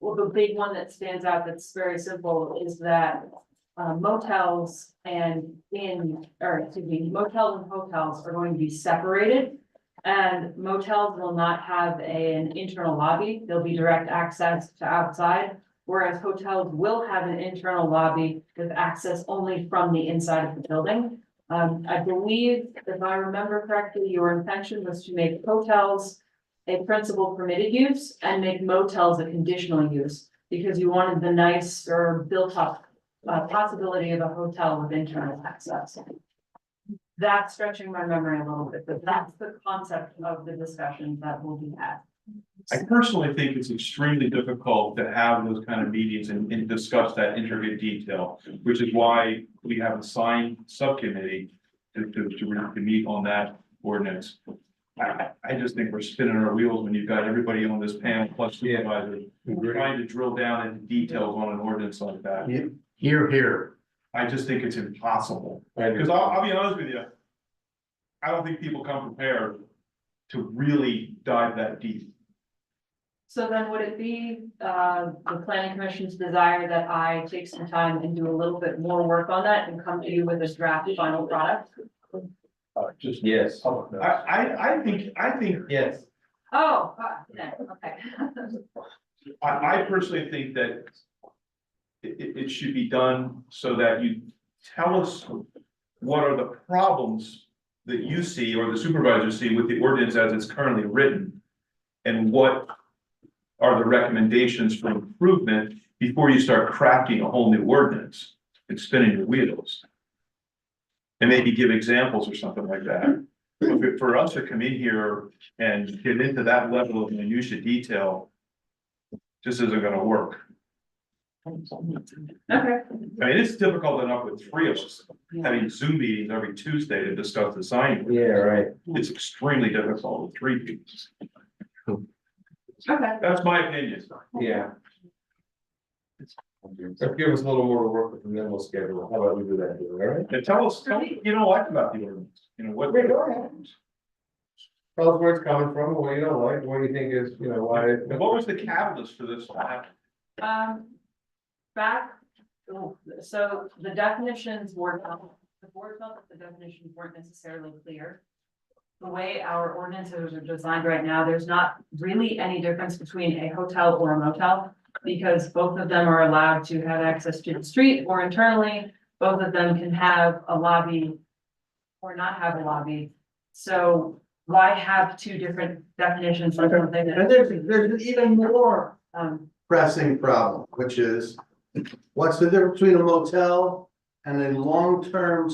Well, the big one that stands out that's very simple is that motels and motels and hotels are going to be separated. And motels will not have an internal lobby, there'll be direct access to outside. Whereas hotels will have an internal lobby with access only from the inside of the building. I believe, if I remember correctly, your intention was to make hotels a principal permitted use and make motels a conditional use. Because you wanted the nice or built up possibility of a hotel with internal access. That's stretching my memory a little bit, but that's the concept of the discussion that will be had. I personally think it's extremely difficult to have those kind of meetings and discuss that intricate detail, which is why we have a signed subcommittee to meet on that ordinance. I just think we're spinning our wheels when you've got everybody on this panel plus supervisors trying to drill down into details on an ordinance like that. Here, here. I just think it's impossible, because I'll be honest with you. I don't think people come prepared to really dive that deep. So then would it be, the planning commission's desire that I take some time and do a little bit more work on that and come to you with a draft final product? Just. Yes. I think, Yes. Oh, yeah, okay. I personally think that it should be done so that you tell us what are the problems that you see or the supervisors see with the ordinance as it's currently written. And what are the recommendations for improvement before you start crafting a whole new ordinance and spinning your wheels. And maybe give examples or something like that. But for us to come in here and get into that level of minutia detail, just isn't gonna work. Okay. I mean, it's difficult enough with three of us having Zoom meetings every Tuesday to discuss the sign. Yeah, right. It's extremely difficult with three people. Okay. That's my opinion. Yeah. So give us a little more to work with and then we'll schedule. How about we do that, all right? And tell us, you know, what about the ordinance, you know, what. Tell us where it's coming from, what you don't like, what do you think is, you know, why. And what was the catalyst for this to happen? Back, so the definitions weren't, the board felt that the definitions weren't necessarily clear. The way our ordinances are designed right now, there's not really any difference between a hotel or a motel. Because both of them are allowed to have access to the street or internally, both of them can have a lobby. Or not have a lobby, so why have two different definitions for something And that, there's an even more pressing problem, which is, what's the difference between a motel and a long-term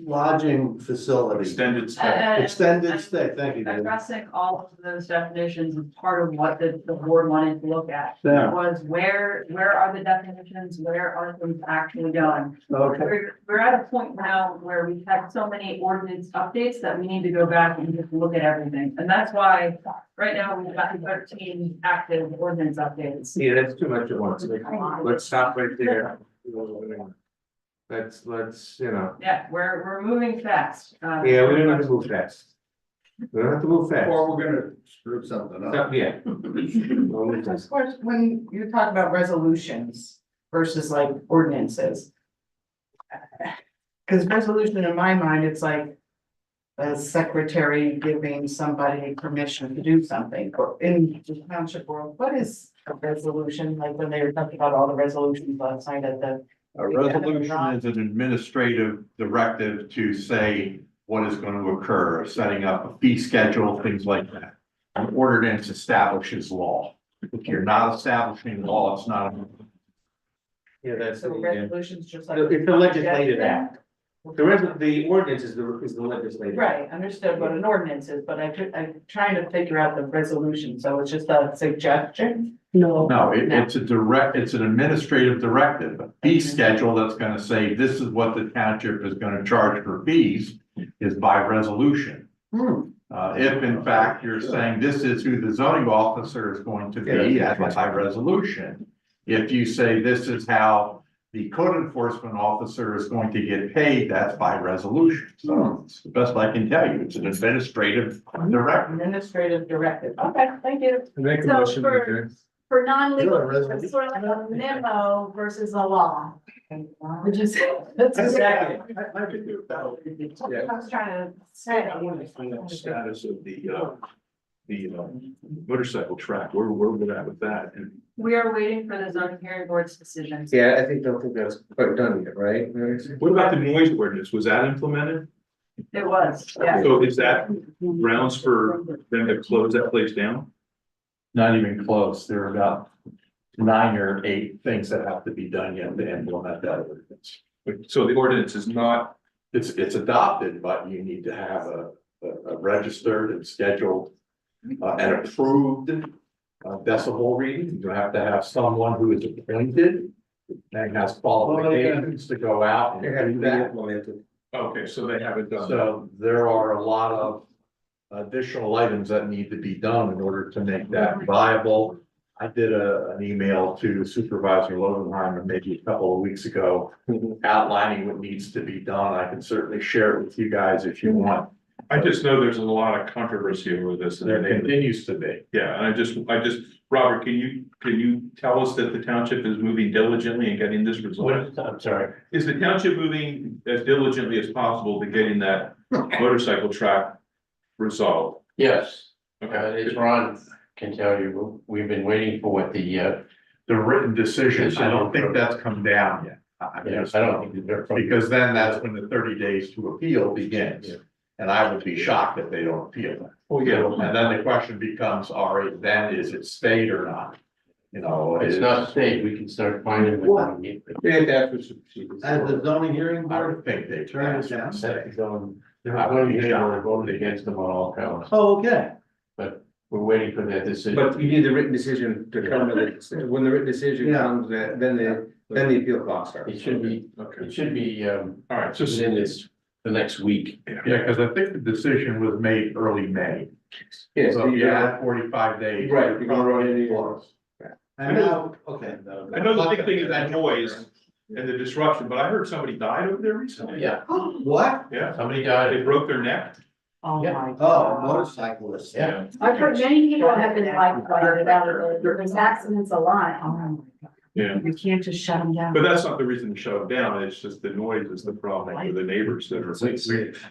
lodging facility? Extended stay. Extended stay, thank you, David. addressing all of those definitions is part of what the board wanted to look at. Yeah. Was where are the definitions, where are things actually going? Okay, We're at a point now where we've had so many ordinance updates that we need to go back and just look at everything. And that's why, right now, we've got 13 active ordinance updates. Yeah, that's too much at once. Let's stop right there. Let's, you know, Yeah, we're moving fast. yeah, we don't have to move fast. We don't have to move fast. or we're gonna screw something up. Yeah. We'll move fast. Of course, when you talk about resolutions versus like ordinances. Cause resolution in my mind, it's like. A secretary giving somebody permission to do something, or in the township world, what is a resolution, like when they were talking about all the resolutions last night at the. A resolution is an administrative directive to say what is going to occur, setting up a fee schedule, things like that. An ordinance establishes law. If you're not establishing law, it's not. Yeah, that's. So resolutions just like. It's the legislative act. The ordinance is the legislative. Right, understood what an ordinance is, but I'm trying to figure out the resolution, so it's just a suggestion? No. No, it's an administrative directive, a fee schedule that's gonna say this is what the township is gonna charge for fees is by resolution. If in fact you're saying this is who the zoning officer is going to be, that's by resolution. If you say this is how the code enforcement officer is going to get paid, that's by resolution. So it's the best I can tell you. It's an administrative directive. Administrative directive, okay, thank you. Make a So motion to for- adjourn. For non-legal, You're a resident. it's sort of like a memo versus a law. Which is, that's exactly. I could do that. I was trying to say. I want to find out the status of the motorcycle track, where we're at with that, and We are waiting for the zoning hearing board's decisions. Yeah, don't think that's quite done yet, right? what about the noise ordinance, was that implemented? It was, yeah. So is that grounds for them to close that place down? Not even close. There are about 9 or 8 things that have to be done yet to implement that ordinance. So the ordinance is not, It's adopted, but you need to have a registered and scheduled and approved decibel reading. You have to have someone who is appointed and has qualifications to go out and It had to do be that. implemented. okay, so they haven't done that. So there are a lot of additional items that need to be done in order to make that viable. I did an email to Supervisor Lodenheimer maybe a couple of weeks ago outlining what needs to be done. I can certainly share it with you guys if you want. I just know there's a lot of controversy over this. and There they- continues to be. Yeah, and I just, Robert, can you tell us that the township is moving diligently and getting this resolved? I'm sorry. Is the township moving as diligently as possible to getting that motorcycle track resolved? Yes, Okay, as Ron can tell you, we've been waiting for what The written decision, I don't think that's come down yet. I don't think they're. Because then that's when the 30 days to appeal begins. And I would be shocked if they don't appeal that. oh, yeah, And then the question becomes, all right, then is it stayed or not? You know, It's not state, we can start finding. What? They have to ask for some procedures. As the zoning hearing I board, would think they turn it down. I voted against them on all counts, Oh, okay. but we're waiting for that decision. But you need the written decision to come with it, when the written decision Yeah. comes, then the appeal clock starts. It should be, Okay, it should be, all right, just, within the next week. Yeah, because I think the decision was made early May. Yes, So if you add 45 days. Right, you're gonna run into Close. And now, okay. I know the big thing is that noise and the disruption, but I heard somebody died over there recently. Yeah, What? Yeah, somebody they died. broke their neck. Oh, Yeah. my. Oh, motorcyclists. Yeah. I've heard many people have been like, there's accidents a lot. Oh, my God. Yeah, You can't just shut them down. but that's not the reason to shut it down, it's just the noise is the problem for the neighbors that are.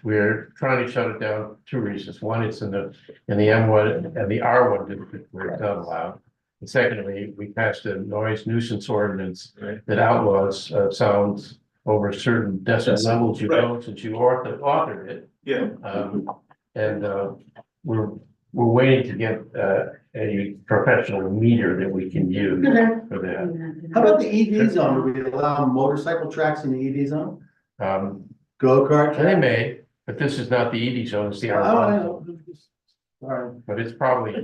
We're trying to shut it down, two reasons. One, it's in the M1 and the R1 district where it's not allowed. And secondly, we passed a noise nuisance ordinance that outlaws sounds over certain decibel levels you go, since you authored it. Yeah, And we're waiting to get a professional meter that we can use for that. How about the EV zone? Do we allow motorcycle tracks in the EV zone? Go-kart? And they may, but this is not the ED zone, it's the Oh, R1 I zone. know. All right. But it's probably.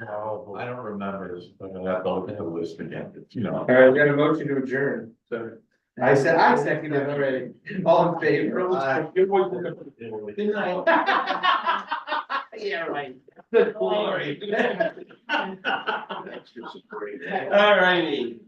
I don't remember this, but I'll have to look at the list again, you know. All right, we got a motion to adjourn, so. I second it already, all in favor? Good boy. Good night. Yeah, right. Good glory. All righty.